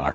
8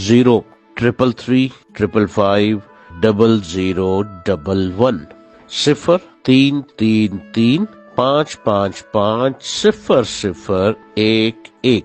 03335550011 0333555001।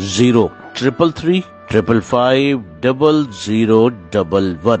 0333555011।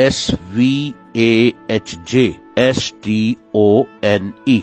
SVAHJSTONE।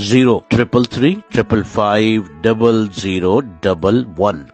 0333555011।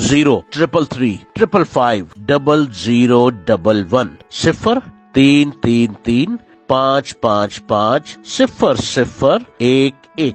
03335500011 0333 555-001।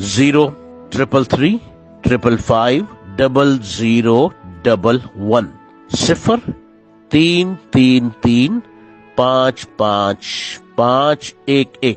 03335500011 0333 555-511।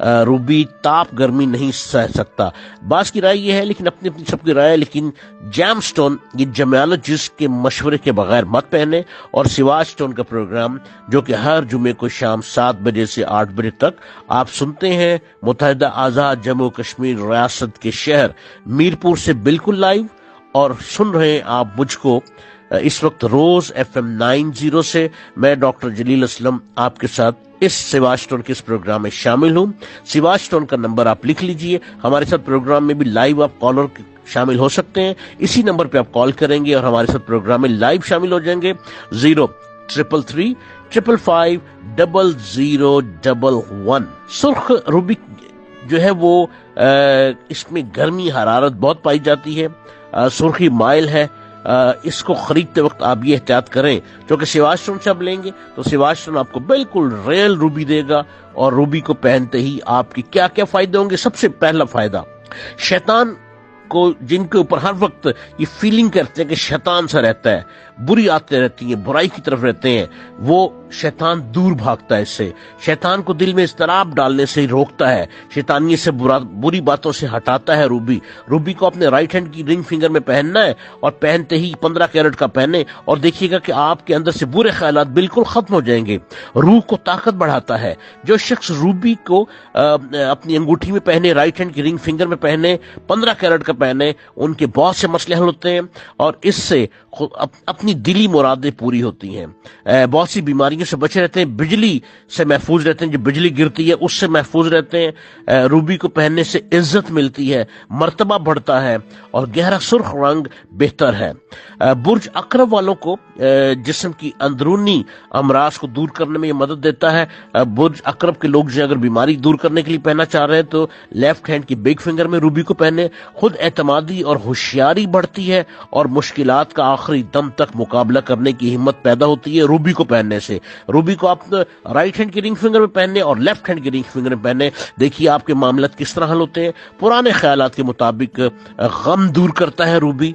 Ruby تاپ گرمی نہیں سہ سکتا. بعض کی رائے یہ ہے، لیکن اپنی اپنی سب کی رائے ہے، لیکن جیم سٹون یہ جمیالوجسٹ کے مشورے کے بغیر مت پہنے. اور سواج سٹون کا پروگرام جو کہ ہر جمعے کو شام 7 بجے سے 8 بجے تک آپ سنتے ہیں متحدہ آزاد جموں کشمیر ریاست کے شہر میرپور سے بالکل لائیو. اور سن رہے ہیں آپ مجھ کو اس وقت روز FM 90 سے. میں ڈاکٹر جلیل اسلم آپ کے ساتھ اس سواج سٹون کے اس پروگرام میں شامل ہوں. سواج سٹون کا نمبر آپ لکھ لیجئے. ہمارے ساتھ پروگرام میں بھی لائیو آپ کالر شامل ہو سکتے ہیں. اسی نمبر پہ آپ کال کریں گے اور ہمارے ساتھ پروگرام میں لائیو شامل ہو جائیں گے. 0333 555 0011. سرخ روبی جو ہے وہ اس میں گرمی حرارت بہت پائی جاتی ہے، سرخی مائل ہے. اس کو خریدتے وقت آپ یہ احتیاط کریں، کیونکہ سواج سٹون سے آپ لیں گے تو سواج سٹون آپ کو بالکل ریل روبی دے گا. اور روبی کو پہنتے ہی آپ کی کیا کیا فائدے ہوں گے. سب سے پہلا فائدہ، شیطان کو جن کے اوپر ہر وقت یہ فیلنگ کرتے ہیں کہ شیطان سا رہتا ہے، بری عادتیں رہتی ہیں، برائی کی طرف رہتے ہیں، وہ شیطان دور بھاگتا ہے. اس سے شیطان کو دل میں اضطراب ڈالنے سے روکتا ہے، شیطانیت سے بری باتوں سے ہٹاتا ہے. روبی کو اپنے رائٹ ہینڈ کی رنگ فنگر میں پہننا ہے، اور پہنتے ہی 15 کیرٹ کا پہنے، اور دیکھیے گا کہ آپ کے اندر سے برے خیالات بالکل ختم ہو جائیں گے. روح کو طاقت بڑھاتا ہے. جو شخص روبی کو اپنی انگوٹھی میں پہنے، رائٹ ہینڈ کی رنگ فنگر میں پہنے، 15 کیرٹ کا پہنے، ان کے بہت سے مسئلے حل ہوتے ہیں، اور اس سے اپنی دلی مرادیں پوری ہوتی ہیں. بہت سی بیماریوں سے بچے رہتے ہیں، بجلی سے محفوظ رہتے ہیں، جو بجلی گرتی ہے اس سے محفوظ رہتے ہیں. روبی کو پہننے سے عزت ملتی ہے، مرتبہ بڑھتا ہے، اور گہرا سرخ رنگ بہتر ہے. برج عقرب والوں کو جسم کی اندرونی امراض کو دور کرنے میں یہ مدد دیتا ہے. برج عقرب کے لوگ جو اگر بیماری دور کرنے کے لیے پہننا چاہ رہے ہیں تو لیفٹ ہینڈ کی بگ فنگر میں روبی کو پہنے. خود اعتمادی اور ہوشیاری بڑھتی ہے، اور مشکلات کا آخری دم تک مقابلہ کرنے کی ہمت پیدا ہوتی ہے روبی کو پہننے سے. روبی کو آپ رائٹ ہینڈ کی رنگ فنگر میں پہننے اور لیفٹ ہینڈ کی رنگ فنگر میں پہننے، دیکھیے آپ کے معاملات کس طرح حل ہوتے ہیں. پرانے خیالات کے مطابق غم دور کرتا ہے روبی.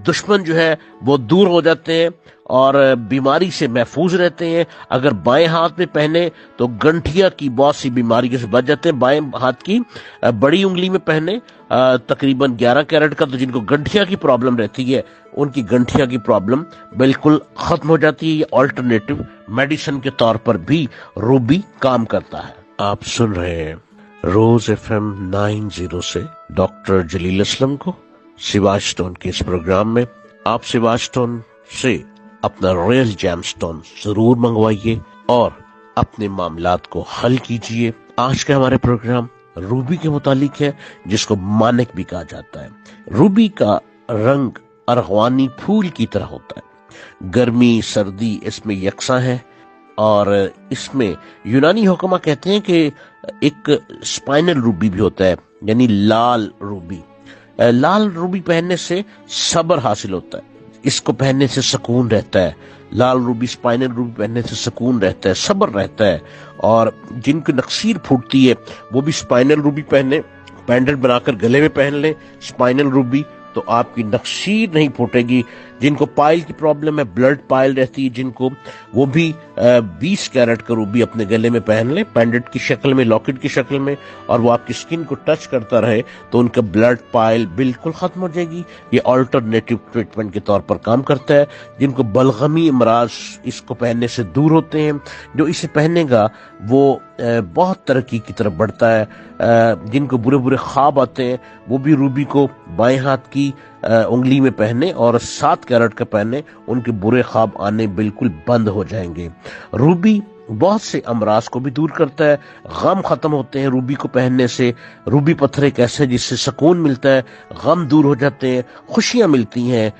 دشمن جو ہے وہ دور ہو جاتے ہیں اور بیماری سے محفوظ رہتے ہیں. اگر بائیں ہاتھ میں پہنے تو گنٹھیا کی بہت سی بیماریوں سے بچ جاتے ہیں. بائیں ہاتھ کی بڑی انگلی میں پہنے تقریباً 11 کیرٹ کا، تو جن کو گنٹھیا کی پرابلم رہتی ہے ان کی گنٹھیا کی پرابلم بالکل ختم ہو جاتی ہے. یہ آلٹرنیٹو میڈیسن کے طور پر بھی روبی کام کرتا ہے. آپ سن رہے ہیں روز FM 90 سے ڈاکٹر جلیل اسلم کو سواج سٹون کے اس پروگرام میں. آپ سواج سٹون سے اپنا ریل جیم سٹون ضرور منگوائیے اور اپنے معاملات کو حل کیجیے. آج کا ہمارے پروگرام روبی کے متعلق ہے، جس کو مانک بھی کہا جاتا ہے. روبی کا رنگ ارغوانی پھول کی طرح ہوتا ہے. گرمی سردی اس میں یکساں ہے، اور اس میں یونانی حکمہ کہتے ہیں کہ ایک سپائنل روبی بھی ہوتا ہے، یعنی لال روبی. لال روبی پہننے سے صبر حاصل ہوتا ہے، اس کو پہننے سے سکون رہتا ہے. لال روبی سپائنل روبی پہننے سے سکون رہتا ہے، صبر رہتا ہے. اور جن کی نقصیر پھوٹتی ہے وہ بھی سپائنل روبی پہنے، پینڈنٹ بنا کر گلے میں پہن لیں سپائنل روبی، تو آپ کی نقصیر نہیں پھوٹے گی. جن کو پائل کی پرابلم ہے، بلڈ پائل رہتی ہے جن کو، وہ بھی 20 کیرٹ کا روبی اپنے گلے میں پہن لیں، پینڈنٹ کی شکل میں، لاکٹ کی شکل میں، اور وہ آپ کی سکن کو ٹچ کرتا رہے تو ان کا بلڈ پائل بالکل ختم ہو جائے گی. یہ آلٹرنیٹو ٹریٹمنٹ کے طور پر کام کرتا ہے. جن کو بلغمی امراض اس کو پہننے سے دور ہوتے ہیں، جو اسے پہنے گا وہ بہت ترقی کی طرف بڑھتا ہے. جن کو برے برے خواب آتے ہیں وہ بھی روبی کو بائیں ہاتھ کی انگلی میں پہنے اور 7 کیرٹ کا پہنے، ان کے برے خواب آنے بالکل بند ہو جائیں گے. روبی بہت سے امراض کو بھی دور کرتا ہے، غم ختم ہوتے ہیں روبی کو پہننے سے. روبی پتھر ایک ایسے جس سے سکون ملتا ہے، غم دور ہو جاتے ہیں، خوشیاں ملتی ہیں،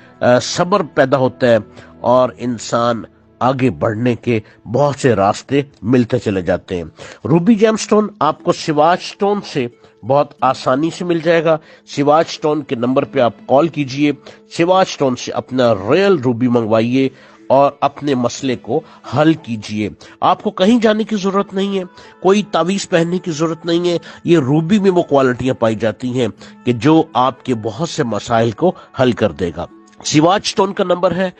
صبر پیدا ہوتا ہے، اور انسان آگے بڑھنے کے بہت سے راستے ملتے چلے جاتے ہیں. روبی جیم سٹون آپ کو سواج سٹون سے بہت آسانی سے مل جائے گا. سواج سٹون کے نمبر پہ آپ کال کیجئے، سواج سٹون سے اپنا ریل روبی منگوائیے اور اپنے مسئلے کو حل کیجئے. آپ کو کہیں جانے کی ضرورت نہیں ہے، کوئی تعویذ پہننے کی ضرورت نہیں ہے. یہ روبی میں وہ کوالٹیاں پائی جاتی ہیں کہ جو آپ کے بہت سے مسائل کو حل کر دے گا. سواج سٹون کا نمبر ہے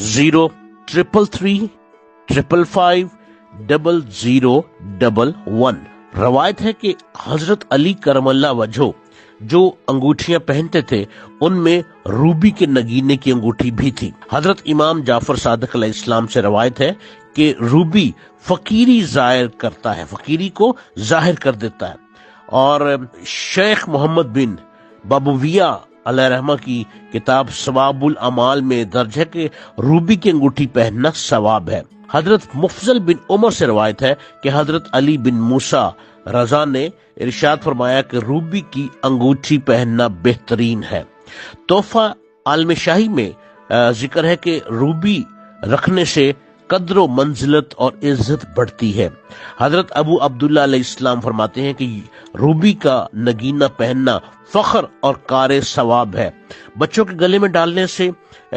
0333 555 0011. روایت ہے کہ حضرت علی کرم اللہ وجہہ جو انگوٹھیاں پہنتے تھے ان میں روبی کے نگینے کی انگوٹھی بھی تھی۔ حضرت امام جعفر صادق علیہ السلام سے روایت ہے کہ روبی فقیری ظاہر کرتا ہے، فقیری کو ظاہر کر دیتا ہے، اور شیخ محمد بن بابویہ علیہ رحمہ کی کتاب ثواب الاعمال میں درج ہے کہ روبی کی انگوٹھی پہننا ثواب ہے۔ حضرت مفضل بن عمر سے روایت ہے کہ حضرت علی بن موسیٰ رضا نے ارشاد فرمایا کہ روبی کی انگوٹھی پہننا بہترین ہے۔ تحفہ عالم شاہی میں ذکر ہے کہ روبی رکھنے سے قدر و منزلت اور عزت بڑھتی ہے۔ حضرت ابو عبداللہ علیہ السلام فرماتے ہیں کہ روبی کا نگینہ پہننا فخر اور کار ثواب ہے۔ بچوں کے گلے میں ڈالنے سے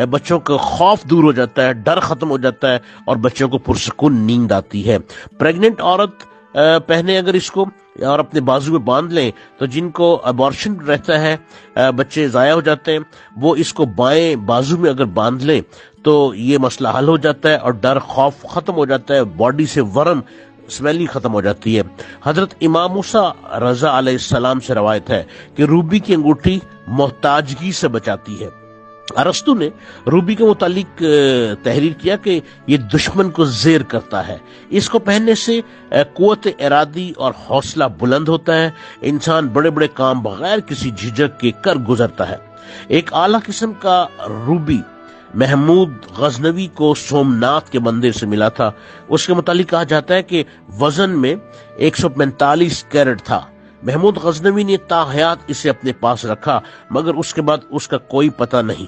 بچوں کا خوف دور ہو جاتا ہے، ڈر ختم ہو جاتا ہے اور بچوں کو پرسکون نیند آتی ہے۔ پریگننٹ عورت پہنے اگر اس کو اور اپنے بازو میں باندھ لیں تو جن کو ابارشن رہتا ہے، بچے ضائع ہو جاتے ہیں، وہ اس کو بائیں بازو میں اگر باندھ لیں تو یہ مسئلہ حل ہو جاتا ہے اور ڈر خوف ختم ہو جاتا ہے، باڈی سے ورم اسمیلی ختم ہو جاتی ہے۔ حضرت امام موسیٰ رضا علیہ السلام سے روایت ہے کہ روبی کی انگوٹھی محتاجگی سے بچاتی ہے۔ ارسطو نے روبی کے متعلق تحریر کیا کہ یہ دشمن کو زیر کرتا ہے، اس کو پہننے سے قوت ارادی اور حوصلہ بلند ہوتا ہے، انسان بڑے بڑے کام بغیر کسی جھجک کے کر گزرتا ہے۔ ایک اعلیٰ قسم کا روبی محمود غزنوی کو سومناتھ کے مندر سے ملا تھا۔ اس کے متعلق کہا جاتا ہے کہ وزن میں 145 کیرٹ تھا۔ محمود غزنوی نے تا حیات اسے اپنے پاس رکھا، مگر اس کے بعد اس کا کوئی پتہ نہیں،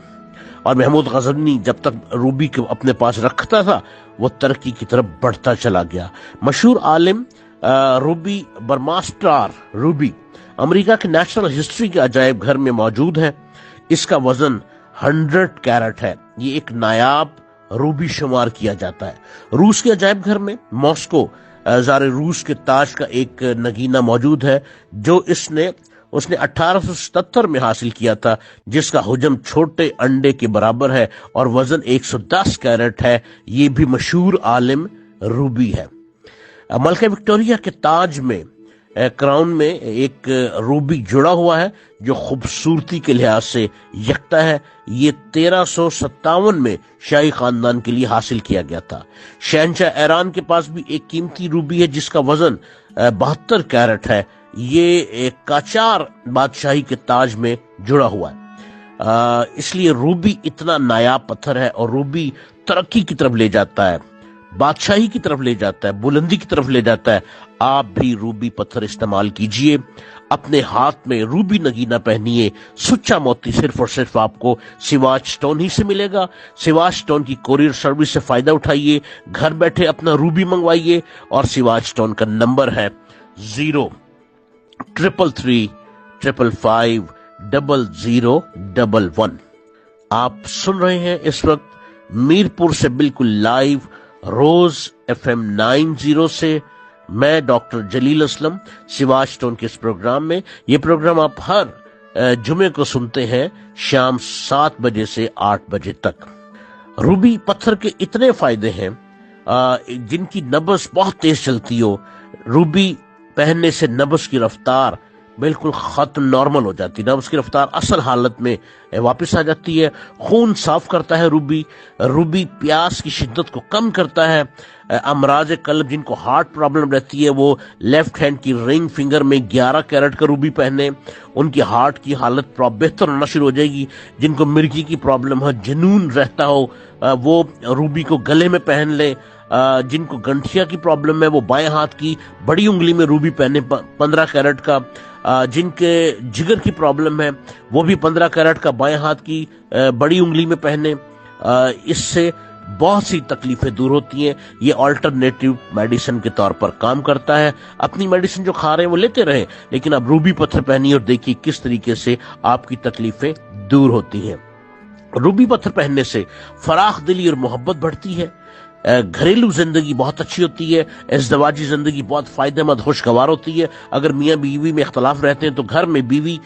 اور محمود غزنوی جب تک روبی کو اپنے پاس رکھتا تھا وہ ترقی کی طرف بڑھتا چلا گیا۔ مشہور عالم روبی برماسٹر روبی امریکہ کے نیشنل ہسٹری کے عجائب گھر میں موجود ہے۔ اس کا وزن 100 کیرٹ ہے، یہ ایک نایاب روبی شمار کیا جاتا ہے۔ روس کے عجائب گھر میں ماسکو زار روس کے تاج کا ایک نگینہ موجود ہے جو اس نے 1877 میں حاصل کیا تھا، جس کا حجم چھوٹے انڈے کے برابر ہے اور وزن 110 کیرٹ ہے۔ یہ بھی مشہور عالم روبی ہے۔ ملکہ وکٹوریہ کے تاج میں کراؤن میں ایک روبی جڑا ہوا ہے جو خوبصورتی کے لحاظ سے یکتا ہے۔ یہ 1357 میں شاہی خاندان کے لیے حاصل کیا گیا تھا۔ شہنشاہ ایران کے پاس بھی ایک قیمتی روبی ہے جس کا وزن 72 کیرٹ ہے، یہ ایک قاجار بادشاہی کے تاج میں جڑا ہوا ہے۔ اس لیے روبی اتنا نایاب پتھر ہے اور روبی ترقی کی طرف لے جاتا ہے، بادشاہی کی طرف لے جاتا ہے، بلندی کی طرف لے جاتا ہے۔ آپ بھی روبی پتھر استعمال کیجئے، اپنے ہاتھ میں روبی نگینہ پہنیے۔ سچا موتی صرف اور صرف آپ کو سواج سٹون ہی سے ملے گا۔ سواج سٹون کی کوریئر سروس سے فائدہ اٹھائیے، گھر بیٹھے اپنا روبی منگوائیے، اور سواج سٹون کا نمبر ہے 03335500011۔ آپ سن رہے ہیں اس وقت میرپور سے بالکل لائیو روز FM 90 سے میں ڈاکٹر جلیل اسلم سواج سٹون کے اس پروگرام میں۔ یہ پروگرام آپ ہر جمعے کو سنتے ہیں شام 7 بجے سے 8 بجے تک۔ روبی پتھر کے اتنے فائدے ہیں، جن کی نبض بہت تیز چلتی ہو، روبی پہننے سے نبض کی رفتار بالکل ختم، نارمل ہو جاتی ہے، نبض کی رفتار اصل حالت میں واپس آ جاتی ہے۔ خون صاف کرتا ہے روبی پیاس کی شدت کو کم کرتا ہے۔ امراض قلب، جن کو ہارٹ پرابلم رہتی ہے، وہ لیفٹ ہینڈ کی رنگ فنگر میں 11 کیرٹ کا روبی پہنے، ان کی ہارٹ کی حالت بہتر ہونا شروع ہو جائے گی۔ جن کو مرگی کی پرابلم ہے، جنون رہتا ہو، وہ روبی کو گلے میں پہن لے۔ جن کو گنٹھیا کی پرابلم ہے وہ بائیں ہاتھ کی بڑی انگلی میں روبی پہنے 15 کیرٹ کا۔ جن کے جگر کی پرابلم ہے وہ بھی 15 کیرٹ کا بائیں ہاتھ کی بڑی انگلی میں پہنے۔ اس سے بہت سی تکلیفیں دور ہوتی ہیں۔ یہ آلٹرنیٹیو میڈیسن کے طور پر کام کرتا ہے۔ اپنی میڈیسن جو کھا رہے ہیں وہ لیتے رہیں، لیکن اب روبی پتھر پہنیے اور دیکھیے کس طریقے سے آپ کی تکلیفیں دور ہوتی ہیں۔ روبی پتھر پہننے سے فراخ دلی اور محبت بڑھتی ہے۔ گھریلو زندگی بہت اچھی ہوتی ہے۔ ازدواجی زندگی بہت فائدہ مند خوشگوار ہوتی ہے۔ اگر میاں بیوی میں اختلاف رہتے ہیں تو گھر میں بیوی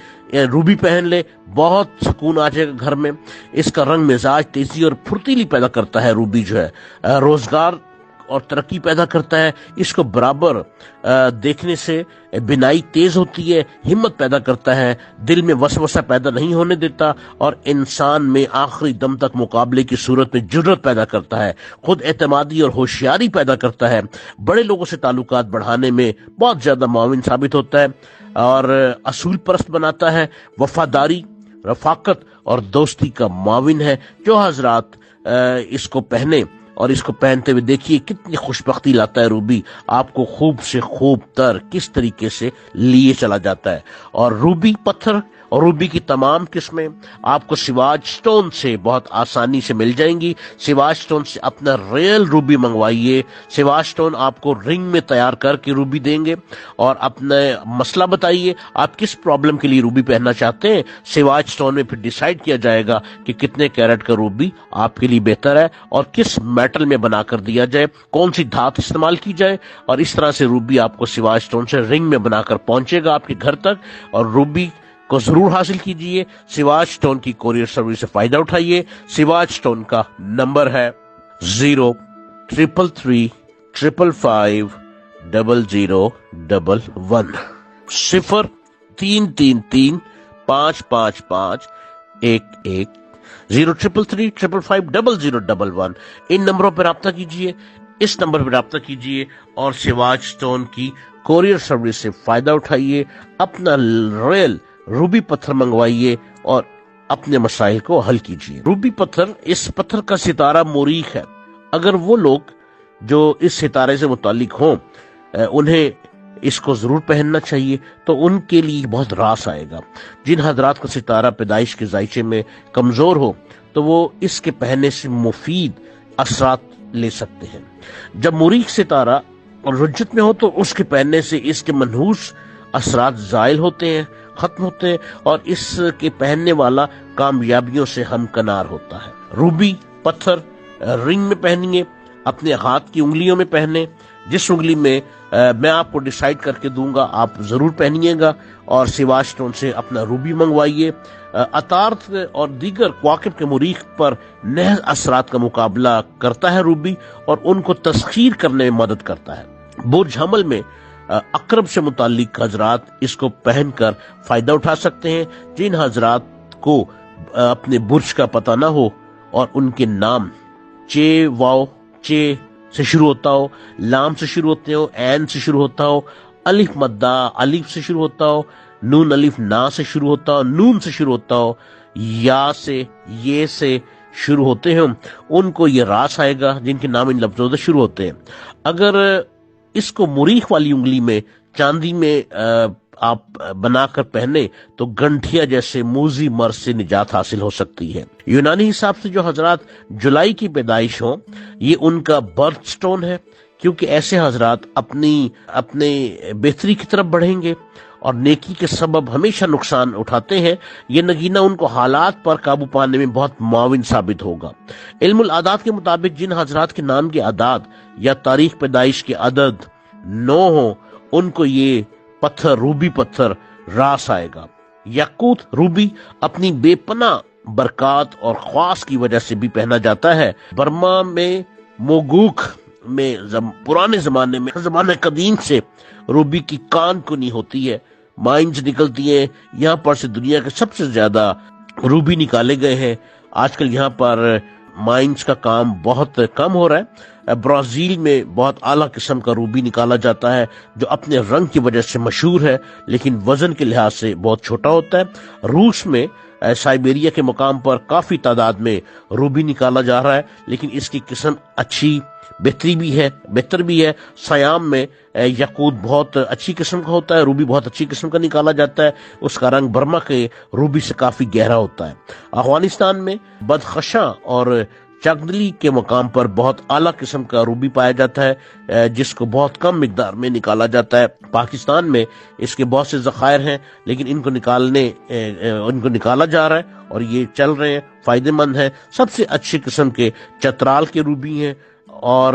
روبی پہن لے، بہت سکون آ جائے گا گھر میں۔ اس کا رنگ مزاج تیزی اور پھرتیلی پیدا کرتا ہے۔ روبی جو ہے روزگار اور ترقی پیدا کرتا ہے، اس کو برابر دیکھنے سے بینائی تیز ہوتی ہے، ہمت پیدا کرتا ہے، دل میں وسوسہ پیدا نہیں ہونے دیتا، اور انسان میں آخری دم تک مقابلے کی صورت میں جرأت پیدا کرتا ہے، خود اعتمادی اور ہوشیاری پیدا کرتا ہے، بڑے لوگوں سے تعلقات بڑھانے میں بہت زیادہ معاون ثابت ہوتا ہے، اور اصول پرست بناتا ہے، وفاداری، رفاقت اور دوستی کا معاون ہے۔ جو حضرات اس کو پہنے اور اس کو پہنتے ہوئے دیکھیے کتنی خوشبختی لاتا ہے روبی، آپ کو خوب سے خوب تر کس طریقے سے لیے چلا جاتا ہے۔ اور روبی پتھر اور روبی کی تمام قسمیں آپ کو سواج سٹون سے بہت آسانی سے مل جائیں گی۔ سواج سٹون سے اپنا ریئل روبی منگوائیے، سواج سٹون آپ کو رنگ میں تیار کر کے روبی دیں گے، اور اپنا مسئلہ بتائیے آپ کس پرابلم کے لیے روبی پہننا چاہتے ہیں، سواج سٹون میں پھر ڈیسائیڈ کیا جائے گا کہ کتنے کیرٹ کا روبی آپ کے لیے بہتر ہے اور کس میٹل میں بنا کر دیا جائے، کون سی دھات استعمال کی جائے، اور اس طرح سے روبی آپ کو سواج سٹون سے رنگ میں بنا کر پہنچے گا آپ کے گھر تک۔ اور روبی کو ضرور حاصل کیجئے، سواج سٹون کی کوریئر سروس سے فائدہ اٹھائیے۔ سواج سٹون کا نمبر ہے 03335550011 0333555511 03335550011 ان نمبروں پر رابطہ کیجئے، اس نمبر پر رابطہ کیجئے اور سواج سٹون کی کوریئر سروس سے فائدہ اٹھائیے، اپنا ریل روبی پتھر منگوائیے اور اپنے مسائل کو حل کیجیے۔ روبی پتھر، اس پتھر کا ستارہ موریخ ہے۔ اگر وہ لوگ جو اس ستارے سے متعلق ہوں انہیں اس کو ضرور پہننا چاہیے، تو ان کے لیے بہت راس آئے گا۔ جن حضرات کا ستارہ پیدائش کے ذائچے میں کمزور ہو تو وہ اس کے پہننے سے مفید اثرات لے سکتے ہیں۔ جب موریخ ستارہ اور رجت میں ہو تو اس کے پہننے سے اس کے منحوس اثرات زائل ہوتے ہیں، ختم ہوتے ہیں، اور اس کے پہننے والا کامیابیوں سے ہمکنار ہوتا ہے۔ روبی پتھر رنگ میں پہنیے، اپنے ہاتھ کی انگلیوں میں پہنے، جس انگلی میں میں آپ کو ڈیسائیڈ کر کے دوں گا آپ ضرور پہنیے گا، اور سواج سٹون سے اپنا روبی منگوائیے۔ عطارد اور دیگر کواکب کے مریخ پر محض اثرات کا مقابلہ کرتا ہے روبی، اور ان کو تسخیر کرنے میں مدد کرتا ہے۔ برج حمل میں عقرب سے متعلق حضرات اس کو پہن کر فائدہ اٹھا سکتے ہیں۔ جن حضرات کو اپنے برج کا پتہ نہ ہو اور ان کے نام چے واو چے سے شروع ہوتا ہو، لام سے شروع ہوتے ہو، عین سے شروع ہوتا ہو، الف مدہ الف سے شروع ہوتا ہو، نون الف نا سے شروع ہوتا ہو، نون سے شروع ہوتا ہو، یا سے یہ سے شروع ہوتے ہیں، ان کو یہ راس آئے گا جن کے نام ان لفظوں سے شروع ہوتے ہیں۔ اگر اس کو مریخ والی انگلی میں چاندی میں آپ بنا کر پہنے تو گنٹھیا جیسے موذی مرض سے نجات حاصل ہو سکتی ہے۔ یونانی حساب سے جو حضرات جولائی کی پیدائش ہوں یہ ان کا برتھ سٹون ہے، کیونکہ ایسے حضرات اپنے بہتری کی طرف بڑھیں گے اور نیکی کے سبب ہمیشہ نقصان اٹھاتے ہیں۔ یہ نگینہ ان کو حالات پر قابو پانے میں بہت معاون ثابت ہوگا۔ علم العداد کے مطابق جن حضرات کے نام کے اعداد یا تاریخ پیدائش کے عدد 9 ہوں ان کو یہ پتھر روبی پتھر راس آئے گا۔ یاقوت روبی اپنی بے پناہ برکات اور خواص کی وجہ سے بھی پہنا جاتا ہے۔ برما میں موگوک میں پرانے زمانے قدیم سے روبی کی کان کنی ہوتی ہے، مائنز نکلتی ہیں، یہاں پر سے دنیا کے سب سے زیادہ روبی نکالے گئے ہیں۔ آج کل یہاں پر مائنز کا کام بہت کم ہو رہا ہے۔ برازیل میں بہت اعلیٰ قسم کا روبی نکالا جاتا ہے جو اپنے رنگ کی وجہ سے مشہور ہے لیکن وزن کے لحاظ سے بہت چھوٹا ہوتا ہے۔ روس میں سائبیریا کے مقام پر کافی تعداد میں روبی نکالا جا رہا ہے لیکن اس کی قسم اچھی بہتر بھی ہے۔ سیام میں یاقوت بہت اچھی قسم کا ہوتا ہے، روبی بہت اچھی قسم کا نکالا جاتا ہے، اس کا رنگ برما کے روبی سے کافی گہرا ہوتا ہے۔ افغانستان میں بدخشاں اور چاگدلی کے مقام پر بہت اعلیٰ قسم کا روبی پایا جاتا ہے جس کو بہت کم مقدار میں نکالا جاتا ہے۔ پاکستان میں اس کے بہت سے ذخائر ہیں لیکن ان کو نکالا جا رہا ہے اور یہ چل رہے ہیں، فائدہ مند ہے۔ سب سے اچھی قسم کے چترال کے روبی ہیں اور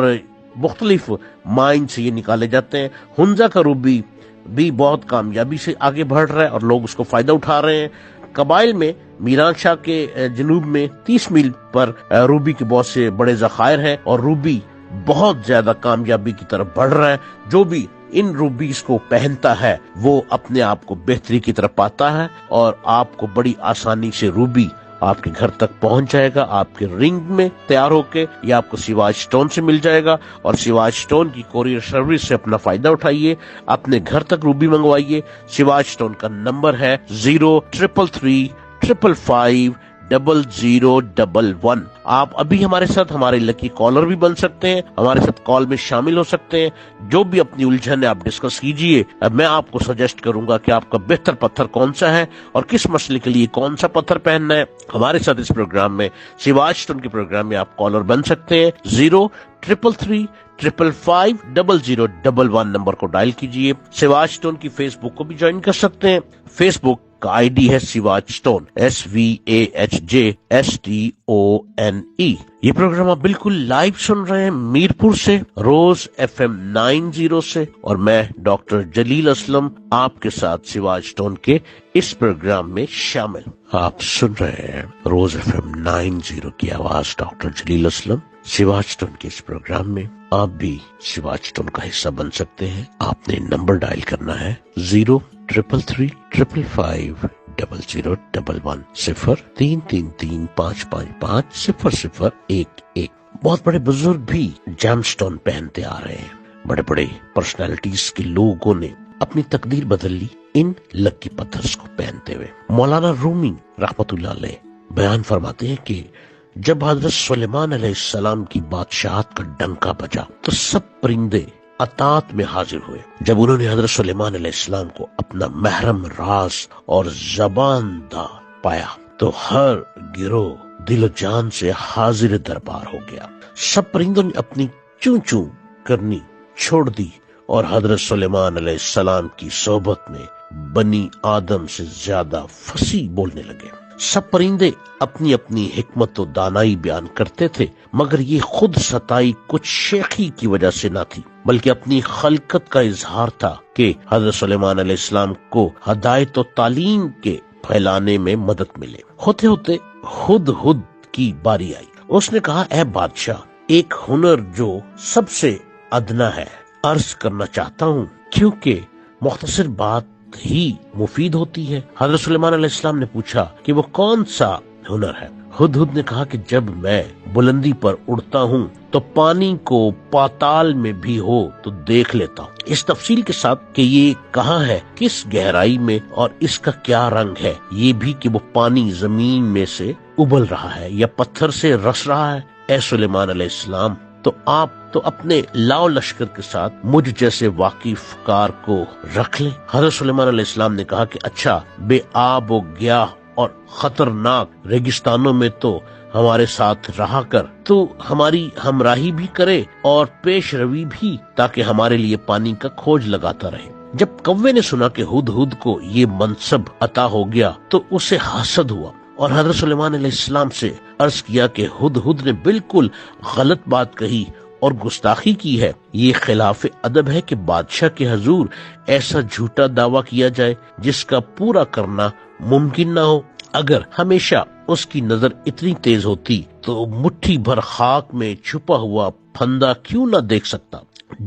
مختلف مائن سے یہ نکالے جاتے ہیں۔ ہنزا کا روبی بھی بہت کامیابی سے آگے بڑھ رہا ہے اور لوگ اس کو فائدہ اٹھا رہے ہیں۔ قبائل میں میران شاہ کے جنوب میں 30 میل پر روبی کے بہت سے بڑے ذخائر ہیں اور روبی بہت زیادہ کامیابی کی طرف بڑھ رہا ہے۔ جو بھی ان روبیز کو پہنتا ہے وہ اپنے آپ کو بہتری کی طرف پاتا ہے، اور آپ کو بڑی آسانی سے روبی آپ کے گھر تک پہنچ جائے گا، آپ کے رنگ میں تیار ہو کے، یا آپ کو سواج اسٹون سے مل جائے گا۔ اور سواج اسٹون کی کوریئر سروس سے اپنا فائدہ اٹھائیے، اپنے گھر تک روبی منگوائیے۔ سواج اسٹون کا نمبر ہے 0333550011۔ آپ ابھی ہمارے ساتھ ہمارے لکی کالر بھی بن سکتے ہیں، ہمارے ساتھ کال میں شامل ہو سکتے ہیں۔ جو بھی اپنی الجھن ہے آپ ڈسکس کیجئے، میں آپ کو سجیسٹ کروں گا کہ آپ کا بہتر پتھر کون سا ہے اور کس مسئلے کے لیے کون سا پتھر پہننا ہے۔ ہمارے ساتھ اس پروگرام میں، سواج اسٹون کے پروگرام میں آپ کالر بن سکتے ہیں۔ 0333550011 نمبر کو ڈائل کیجئے۔ سواج اسٹون کی فیس بک کو بھی جوائن کر سکتے ہیں۔ فیس بک کا آئی ڈی ہے سواج اسٹون، SVAHJSTONE۔ یہ پروگرام آپ بالکل لائیو سن رہے ہیں میرپور سے، روز FM 90 سے، اور میں ڈاکٹر جلیل اسلم آپ کے ساتھ سواج اسٹون کے اس پروگرام میں شامل۔ آپ سن رہے ہیں روز FM 90 کی آواز، ڈاکٹر جلیل اسلم۔ سواج اسٹون کے اس پروگرام میں آپ بھی سواج اسٹون کا حصہ بن سکتے ہیں۔ آپ نے نمبر ڈائل کرنا ہے 0333550011 0333555001۔ بہت بڑے بزرگ بھی جیم سٹون پہنتے آ رہے ہیں، بڑے بڑے پرسنالٹیز کے لوگوں نے اپنی تقدیر بدل لی ان لکی پتھرز کو پہنتے ہوئے۔ مولانا رومی رحمت اللہ علیہ بیان فرماتے ہیں کہ جب حضرت سلیمان علیہ السلام کی بادشاہت کا ڈنکا بجا تو سب پرندے اطاعت میں حاضر ہوئے۔ جب انہوں نے حضرت سلیمان علیہ السلام کو اپنا محرم راز اور زبان دار پایا تو ہر گروہ دل و جان سے حاضر دربار ہو گیا۔ سب پرندوں نے اپنی چوں چوں کرنی چھوڑ دی اور حضرت سلیمان علیہ السلام کی صحبت میں بنی آدم سے زیادہ فصیح بولنے لگے۔ سب پرندے اپنی اپنی حکمت و دانائی بیان کرتے تھے، مگر یہ خود ستائی کچھ شیخی کی وجہ سے نہ تھی، بلکہ اپنی خلقت کا اظہار تھا کہ حضرت سلیمان علیہ السلام کو ہدایت و تعلیم کے پھیلانے میں مدد ملے۔ ہوتے ہوتے ہدہد کی باری آئی۔ اس نے کہا، اے بادشاہ، ایک ہنر جو سب سے ادنا ہے عرض کرنا چاہتا ہوں، کیونکہ مختصر بات ہی مفید ہوتی ہے۔ حضرت سلیمان علیہ السلام نے پوچھا کہ وہ کون سا ہنر ہے؟ ہدہد نے کہا کہ جب میں بلندی پر اڑتا ہوں تو پانی کو پاتال میں بھی ہو تو دیکھ لیتا ہوں، اس تفصیل کے ساتھ کہ یہ کہاں ہے، کس گہرائی میں، اور اس کا کیا رنگ ہے، یہ بھی کہ وہ پانی زمین میں سے ابل رہا ہے یا پتھر سے رس رہا ہے۔ اے سلیمان علیہ السلام، تو آپ تو اپنے لاؤ لشکر کے ساتھ مجھ جیسے واقف کار کو رکھ لیں۔ حضرت سلیمان علیہ السلام نے کہا کہ اچھا، بے آب و گیاہ اور خطرناک ریگستانوں میں تو ہمارے ساتھ رہا کر، تو ہماری ہمراہی بھی کرے اور پیش روی بھی، تاکہ ہمارے لیے پانی کا کھوج لگاتا رہے۔ جب کوے نے سنا کہ ہدہد کو یہ منصب عطا ہو گیا تو اسے حسد ہوا اور حضرت سلیمان علیہ السلام سے عرض کیا کہ ہدہد نے بالکل غلط بات کہی اور گستاخی کی ہے۔ یہ خلاف ادب ہے کہ بادشاہ کے حضور ایسا جھوٹا دعویٰ کیا جائے جس کا پورا کرنا ممکن نہ ہو۔ اگر ہمیشہ اس کی نظر اتنی تیز ہوتی تو مٹھی بھر خاک میں چھپا ہوا پھندا کیوں نہ دیکھ سکتا،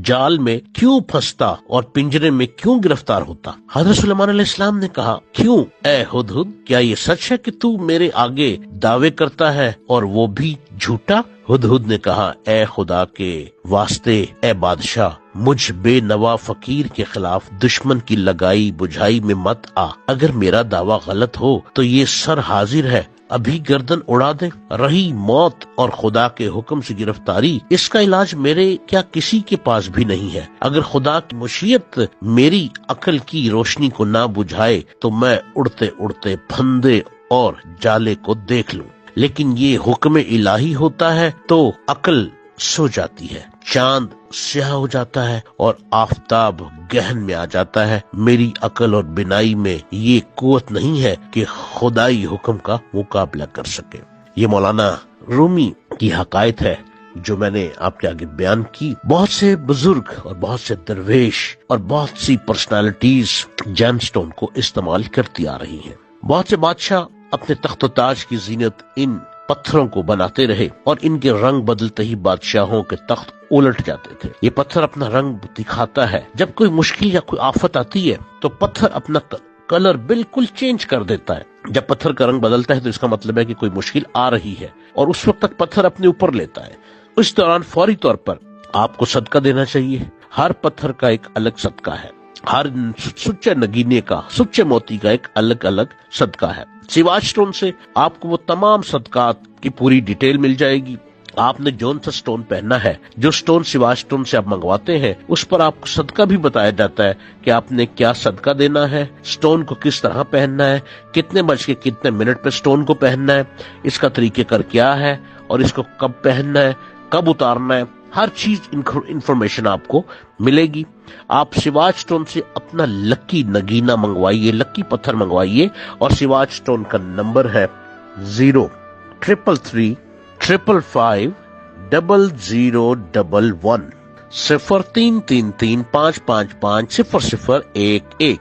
جال میں کیوں پھنستا اور پنجرے میں کیوں گرفتار ہوتا۔ حضرت سلیمان علیہ السلام نے کہا، کیوں اے ہدہد، کیا یہ سچ ہے کہ تو میرے آگے دعوے کرتا ہے اور وہ بھی جھوٹا؟ ہدہد نے کہا، اے خدا کے واسطے اے بادشاہ، مجھ بے نوا فقیر کے خلاف دشمن کی لگائی بجھائی میں مت آ۔ اگر میرا دعویٰ غلط ہو تو یہ سر حاضر ہے، ابھی گردن اڑا دے۔ رہی موت اور خدا کے حکم سے گرفتاری، اس کا علاج میرے کیا کسی کے پاس بھی نہیں ہے۔ اگر خدا کی مشیت میری عقل کی روشنی کو نہ بجھائے تو میں اڑتے اڑتے پھندے اور جالے کو دیکھ لوں، لیکن یہ حکم الہی ہوتا ہے تو عقل سو جاتی ہے، چاند سیاہ ہو جاتا ہے اور آفتاب گہن میں آ جاتا ہے۔ میری عقل اور بینائی میں یہ قوت نہیں ہے کہ خدائی حکم کا مقابلہ کر سکے۔ یہ مولانا رومی کی حقائق ہے جو میں نے آپ کے آگے بیان کی۔ بہت سے بزرگ اور بہت سے درویش اور بہت سی پرسنالٹیز جیم سٹون کو استعمال کرتی آ رہی ہیں۔ بہت سے بادشاہ اپنے تخت و تاج کی زینت ان پتھروں کو بناتے رہے اور ان کے رنگ بدلتے ہی بادشاہوں کے تخت الٹ جاتے تھے۔ یہ پتھر اپنا رنگ دکھاتا ہے، جب کوئی مشکل یا کوئی آفت آتی ہے تو پتھر اپنا کلر بالکل چینج کر دیتا ہے۔ جب پتھر کا رنگ بدلتا ہے تو اس کا مطلب ہے کہ کوئی مشکل آ رہی ہے، اور اس وقت تک پتھر اپنے اوپر لیتا ہے۔ اس دوران فوری طور پر آپ کو صدقہ دینا چاہیے۔ ہر پتھر کا ایک الگ صدقہ ہے، ہر سچے نگینے کا، سچے موتی کا ایک الگ الگ صدقہ ہے۔ سواج سٹون سے آپ کو وہ تمام صدقات کی پوری ڈیٹیل مل جائے گی۔ آپ نے جون سا سٹون پہننا ہے، جو سٹون سواج سٹون سے آپ منگواتے ہیں اس پر آپ کو صدقہ بھی بتایا جاتا ہے کہ آپ نے کیا صدقہ دینا ہے، سٹون کو کس طرح پہننا ہے، کتنے بج کے کتنے منٹ پہ سٹون کو پہننا ہے، اس کا طریقہ کار کیا ہے، اور اس کو کب پہننا ہے، کب اتارنا ہے، ہر چیز انفارمیشن آپ کو ملے گی۔ آپ سواج سٹون سے اپنا لکی نگینا منگوائیے، لکی پتھر منگوائیے، اور سواج سٹون کا نمبر ہے 033355011 0333555001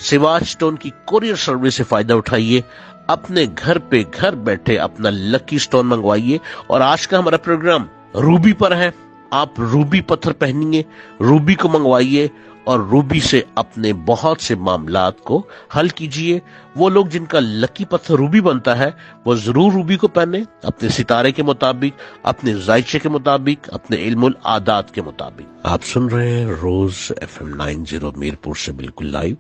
سواج سٹون کی کوریئر سروس سے فائدہ اٹھائیے، اپنے گھر پہ گھر بیٹھے اپنا لکی سٹون منگوائیے۔ اور آج کا ہمارا پروگرام روبی پر ہے، آپ روبی پتھر پہنیے، روبی کو منگوائیے، اور روبی سے اپنے بہت سے معاملات کو حل کیجئے۔ وہ لوگ جن کا لکی پتھر روبی بنتا ہے وہ ضرور روبی کو پہنے، اپنے ستارے کے مطابق، اپنے ذائچے کے مطابق، اپنے علم العادات کے مطابق۔ آپ سن رہے ہیں روز FM 90 میرپور سے بالکل لائیو،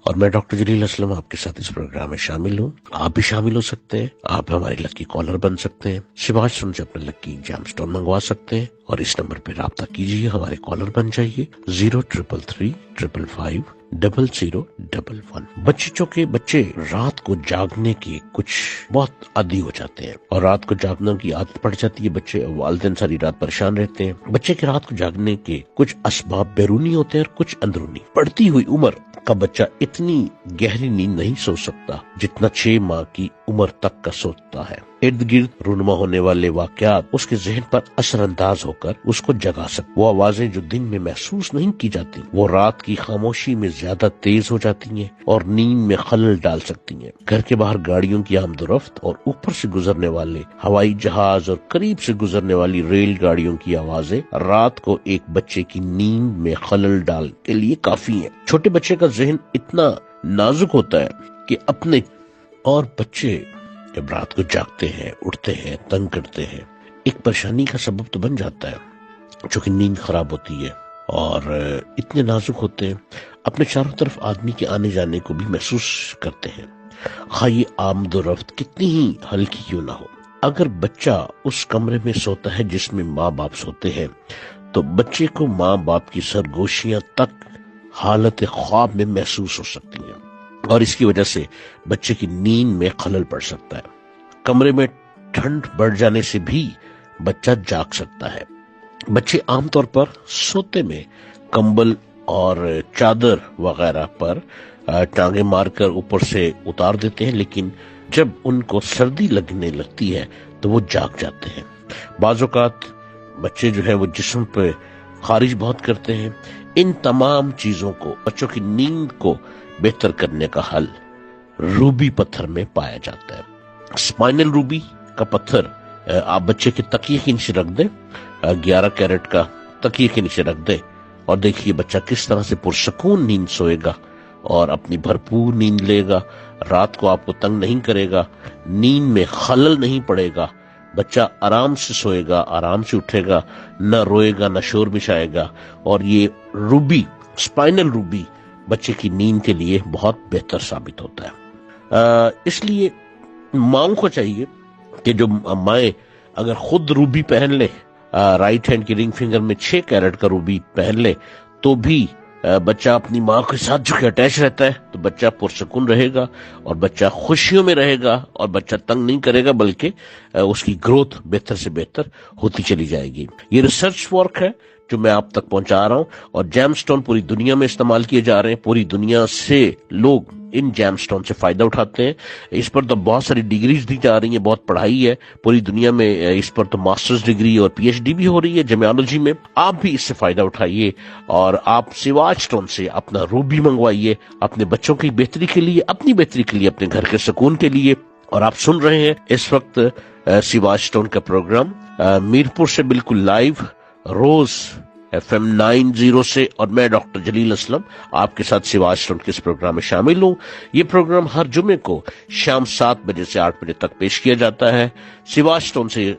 اور میں ڈاکٹر جلیل اسلم آپ کے ساتھ اس پروگرام میں شامل ہوں۔ آپ بھی شامل ہو سکتے ہیں، آپ ہمارے لکی کالر بن سکتے ہیں، سواج سٹون سے اپنا لکی جیم سٹون منگوا سکتے ہیں، اور اس نمبر پہ رابطہ کیجیے، ہمارے کالر بن جائیے 0333550011۔ بچے رات کو جاگنے کے کچھ بہت عادی ہو جاتے ہیں، اور رات کو جاگنے کی عادت پڑ جاتی ہے، بچے والدین ساری رات پریشان رہتے ہیں۔ بچے کے رات کو جاگنے کے کچھ اسباب بیرونی ہوتے ہیں اور کچھ اندرونی۔ بڑھتی ہوئی عمر کا بچہ اتنی گہری نیند نہیں سو سکتا جتنا 6 ماہ کی عمر تک کا سوتا ہے۔ ارد گرد رونما ہونے والے واقعات اس کے ذہن پر اثر انداز ہو کر اس کو جگا سکتے۔ وہ آوازیں جو دن میں محسوس نہیں کی جاتی وہ رات کی خاموشی میں زیادہ تیز ہو جاتی ہیں اور نیند میں خلل ڈال سکتی ہیں۔ گھر کے باہر گاڑیوں کی آمد و رفت اور اوپر سے گزرنے والے ہوائی جہاز اور قریب سے گزرنے والی ریل گاڑیوں کی آوازیں رات کو ایک بچے کی نیند میں خلل ڈال کے لیے کافی ہیں۔ چھوٹے بچے کا ذہن اتنا نازک ہوتا ہے کہ اپنے اور بچے جب رات کو جاگتے ہیں، اٹھتے ہیں، تنگ کرتے ہیں، ایک پریشانی کا سبب تو بن جاتا ہے، چونکہ نیند خراب ہوتی ہے اور اتنے نازک ہوتے ہیں، اپنے چاروں طرف آدمی کے آنے جانے کو بھی محسوس کرتے ہیں، خواہ یہ آمد و رفت کتنی ہی ہلکی کیوں نہ ہو۔ اگر بچہ اس کمرے میں سوتا ہے جس میں ماں باپ سوتے ہیں تو بچے کو ماں باپ کی سرگوشیاں تک حالت خواب میں محسوس ہو سکتی ہیں، اور اس کی وجہ سے بچے کی نیند میں خلل پڑ سکتا ہے۔ کمرے میں ٹھنڈ بڑھ جانے سے بھی بچہ جاگ سکتا ہے۔ بچے عام طور پر سوتے میں کمبل اور چادر وغیرہ پر ٹانگیں مار کر اوپر سے اتار دیتے ہیں، لیکن جب ان کو سردی لگنے لگتی ہے تو وہ جاگ جاتے ہیں۔ بعض اوقات بچے جو ہے وہ جسم پہ خارج بہت کرتے ہیں۔ ان تمام چیزوں کو، بچوں کی نیند کو بہتر کرنے کا حل روبی پتھر میں پایا جاتا ہے۔ اسپائنل روبی کا پتھر آپ بچے کے تکیے کے نیچے رکھ دیں، 11 کیرٹ کا تکیے کے نیچے رکھ دیں، اور دیکھیے بچہ کس طرح سے پرسکون نیند سوئے گا اور اپنی بھرپور نیند لے گا۔ رات کو آپ کو تنگ نہیں کرے گا، نیند میں خلل نہیں پڑے گا، بچہ آرام سے سوئے گا، آرام سے اٹھے گا، نہ روئے گا، نہ شور مچائے گا۔ اور یہ روبی، اسپائنل روبی، بچے کی نیند کے لیے بہت بہتر ثابت ہوتا ہے۔ اس لیے ماؤں کو چاہیے کہ جو مائیں اگر خود روبی پہن لے، رائٹ ہینڈ کی رنگ فنگر میں 6 کیرٹ کا روبی پہن لے، تو بھی بچہ اپنی ماں کے ساتھ جو کہ اٹیچ رہتا ہے تو بچہ پرسکون رہے گا اور بچہ خوشیوں میں رہے گا، اور بچہ تنگ نہیں کرے گا، بلکہ اس کی گروتھ بہتر سے بہتر ہوتی چلی جائے گی۔ یہ ریسرچ ورک ہے جو میں آپ تک پہنچا رہا ہوں، اور جیم سٹون پوری دنیا میں استعمال کیے جا رہے ہیں۔ پوری دنیا سے لوگ ان جیم سٹون سے فائدہ اٹھاتے ہیں۔ اس پر تو بہت ساری ڈگریز دی جا رہی ہیں، بہت پڑھائی ہے پوری دنیا میں، اس پر تو ماسٹرز ڈگری اور PhD بھی ہو رہی ہے جیمیالوجی میں۔ آپ بھی اس سے فائدہ اٹھائیے، اور آپ سواج سٹون سے اپنا روبی منگوائیے، اپنے بچوں کی بہتری کے لیے، اپنی بہتری کے لیے، اپنے گھر کے سکون کے لیے، اور آپ سن رہے ہیں اس وقت سیواج اسٹون کا پروگرام میرپور سے بالکل لائیو روز FM 90 سے، اور میں ڈاکٹر جلیل اسلم آپ کے ساتھ سیواج اسٹون کے اس پروگرام میں شامل ہوں۔ یہ پروگرام ہر جمعے کو شام 7 بجے سے 8 بجے تک پیش کیا جاتا ہے۔ سیواج اسٹون سے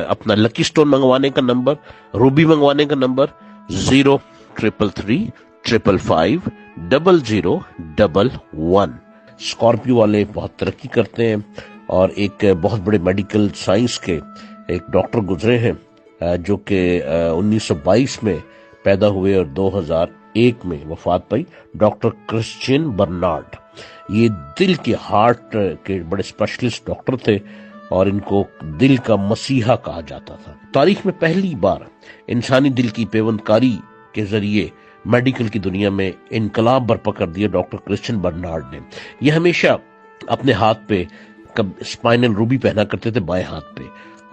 اپنا لکی اسٹون منگوانے کا نمبر، روبی منگوانے کا نمبر 03335500011۔ اسکارپیو والے بہت ترقی کرتے ہیں، اور ایک بہت بڑے میڈیکل سائنس کے ایک ڈاکٹر گزرے ہیں جو کہ 1922 میں پیدا ہوئے اور 2001 میں وفات پائی، ڈاکٹر کرسچین برنارڈ۔ یہ دل کے ہارٹ کے بڑے اسپیشلسٹ ڈاکٹر تھے، اور ان کو دل کا مسیحا کہا جاتا تھا۔ تاریخ میں پہلی بار انسانی دل کی پیوند کاری کے ذریعے میڈیکل کی دنیا میں انقلاب برپا کر دیا ڈاکٹر کرسچین برنارڈ نے۔ یہ ہمیشہ اپنے ہاتھ پہ اسپائنل روبی پہنا کرتے تھے، بائیں ہاتھ پہ،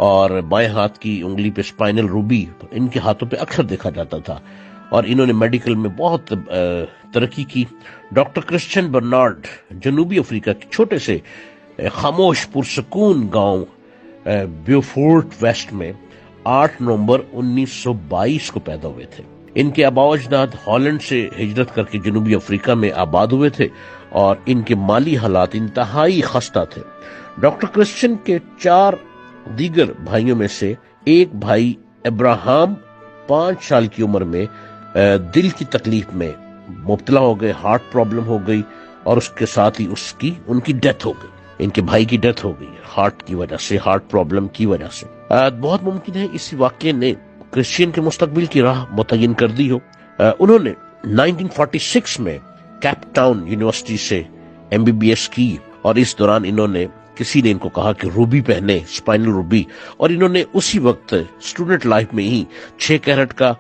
اور بائیں ہاتھ کی انگلی پہ اسپائنل روبی ان کے ہاتھوں پہ اکثر دیکھا جاتا تھا، اور انہوں نے میڈیکل میں بہت ترقی کی۔ ڈاکٹر کرسچین برنارڈ جنوبی افریقہ کے چھوٹے سے خاموش پرسکون گاؤں بیوفورٹ ویسٹ میں 8 نومبر 1922 کو پیدا ہوئے تھے۔ ان کے آباء و اجداد ہالینڈ سے ہجرت کر کے جنوبی افریقہ میں آباد ہوئے تھے، اور ان کے مالی حالات انتہائی خستہ تھے۔ ڈاکٹر کرسچین کے 4 دیگر بھائیوں میں سے ایک بھائی ابراہم 5 سال کی عمر میں دل کی تکلیف میں مبتلا ہو گئے، ہارٹ پرابلم ہو گئی، اور اس کے ساتھ ہی ان کی ڈیتھ ہو گئی۔ ان کے بھائی کی ڈیتھ ہو گئی ہارٹ کی وجہ سے، ہارٹ پرابلم کی وجہ سے۔ بہت ممکن ہے اسی واقعے نے کرسچین کے مستقبل کی راہ متعین کر دی ہو۔ انہوں نے 1946 میں کیپ ٹاؤن یونیورسٹی سے MBBS کی، اور اس دوران کسی نے ان کو کہا کہ روبی پہنے، اسپائنل روبی، اور انہوں نے اسی وقت اسٹوڈنٹ لائف میں ہی 6 کیرٹ کا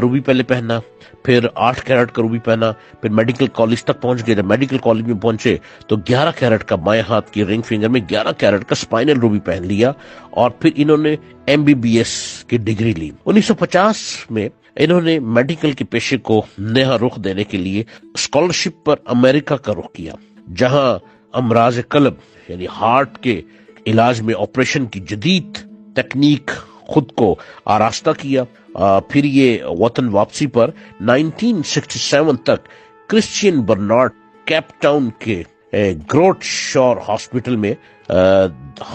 روبی پہلے پہنا، پھر 8 کیرٹ کا روبی پہنا، پھر میڈیکل کالج تک پہنچ گئے۔ جب میڈیکل کالج میں پہنچے تو 11 کیرٹ کا بائیں ہاتھ کی رنگ فنگر میں 11 کیرٹ کا اسپائنل روبی پہن لیا، اور پھر انہوں نے MBBS کی ڈگری لی۔ 1950 میں انہوں نے میڈیکل کے پیشے کو نیا رخ دینے کے لیے اسکالرشپ پر امریکہ کا رخ کیا، جہاں امراض قلب یعنی ہارٹ کے علاج میں آپریشن کی جدید تکنیک خود کو آراستہ کیا۔ پھر یہ وطن واپسی پر 1967 تک کرسچین برنارڈ کیپ ٹاؤن کے گروٹ شور ہاسپٹل میں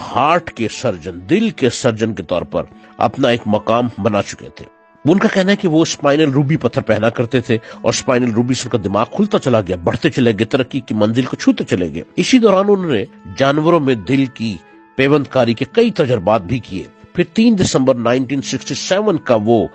ہارٹ کے سرجن، دل کے سرجن کے طور پر اپنا ایک مقام بنا چکے تھے۔ ان کا کہنا ہے کہ وہ اسپائنل روبی پتھر پہنا کرتے تھے، اور اسپائنل روبی سے ان کا دماغ کھلتا چلا گیا، بڑھتے چلے گئے، ترقی کی منزل کو چھوتے چلے گئے۔ اسی دوران انہوں نے جانوروں میں دل کی پیوند کاری کے کئی تجربات بھی کیے۔ پھر 3 دسمبر 1967 کا وہ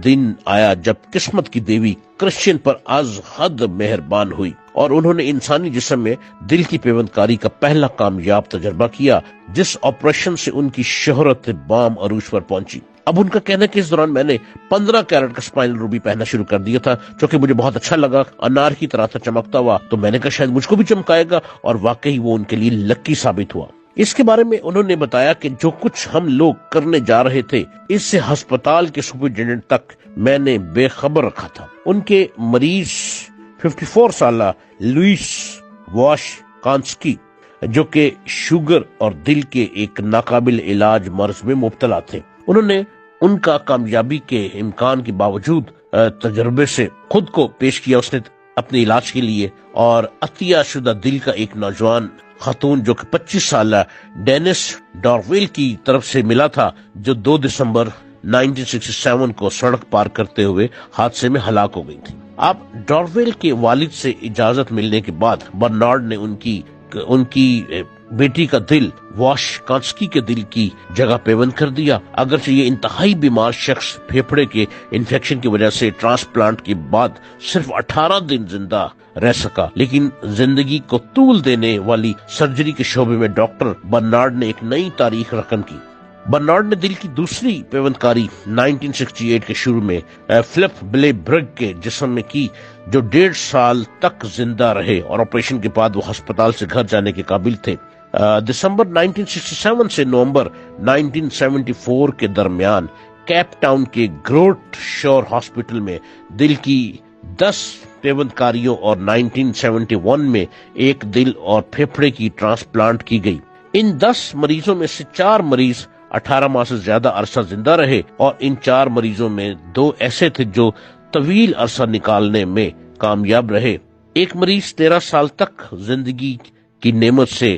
دن آیا جب قسمت کی دیوی کرسچین پر از حد مہربان ہوئی، اور انہوں نے انسانی جسم میں دل کی پیوند کاری کا پہلا کامیاب تجربہ کیا، جس آپریشن سے ان کی شہرت بام عروج پر پہنچی۔ اب ان کا کہنا ہے کہ اس دوران میں نے 15 کیرٹ کا اسپائنل روبی پہننا شروع کر دیا تھا، جو کہ مجھے بہت اچھا لگا، انار کی طرح تھا، چمکتا ہوا، تو میں نے کہا شاید مجھ کو بھی چمکائے گا، اور واقعی وہ ان کے لیے لکی ثابت ہوا۔ اس کے بارے میں انہوں نے بتایا کہ جو کچھ ہم لوگ کرنے جا رہے تھے، اس سے ہسپتال کے سپرنٹینڈنٹ تک میں نے بے خبر رکھا تھا۔ ان کے مریض 54 سالہ لوئس واش کانسکی، جو کہ شوگر اور دل کے ایک ناقابل علاج مرض میں مبتلا تھے، انہوں نے ان کا کامیابی کے امکان کے باوجود تجربے سے خود کو پیش کیا۔ اس نے اپنے علاج کے لیے، اور عطیہ شدہ دل کا ایک نوجوان خاتون جو کہ 25 سالہ ڈینس ڈارویل کی طرف سے ملا تھا، جو 2 دسمبر 1967 کو سڑک پار کرتے ہوئے حادثے میں ہلاک ہو گئی تھی۔ اب ڈارویل کے والد سے اجازت ملنے کے بعد برنارڈ نے ان کی بیٹی کا دل واش کانسکی کے دل کی جگہ پیوند کر دیا۔ اگرچہ یہ انتہائی بیمار شخص پھیپھڑے کے انفیکشن کی وجہ سے ٹرانسپلانٹ کے بعد صرف 18 دن زندہ رہ سکا، لیکن زندگی کو طول دینے والی سرجری کے شعبے میں ڈاکٹر برنارڈ نے ایک نئی تاریخ رقم کی۔ برنارڈ نے دل کی دوسری پیوند کاری 1968 کے شروع میں فلپ بلے برگ کے جسم میں کی، جو 1.5 سال تک زندہ رہے، اور آپریشن کے بعد وہ ہسپتال سے گھر جانے کے قابل تھے۔ دسمبر 1967 سے نومبر 1974 کے درمیان کیپ ٹاؤن کے گروٹ شور ہاسپٹل میں دل کی 10 پیوند کاریوں اور 1971 میں ایک دل اور پھیپھڑے کی ٹرانسپلانٹ کی گئی۔ ان 10 مریضوں میں سے 4 مریض 18 ماہ سے زیادہ عرصہ زندہ رہے اور ان 4 مریضوں میں 2 ایسے تھے جو طویل عرصہ نکالنے میں کامیاب رہے۔ ایک مریض 13 سال تک زندگی کی نعمت سے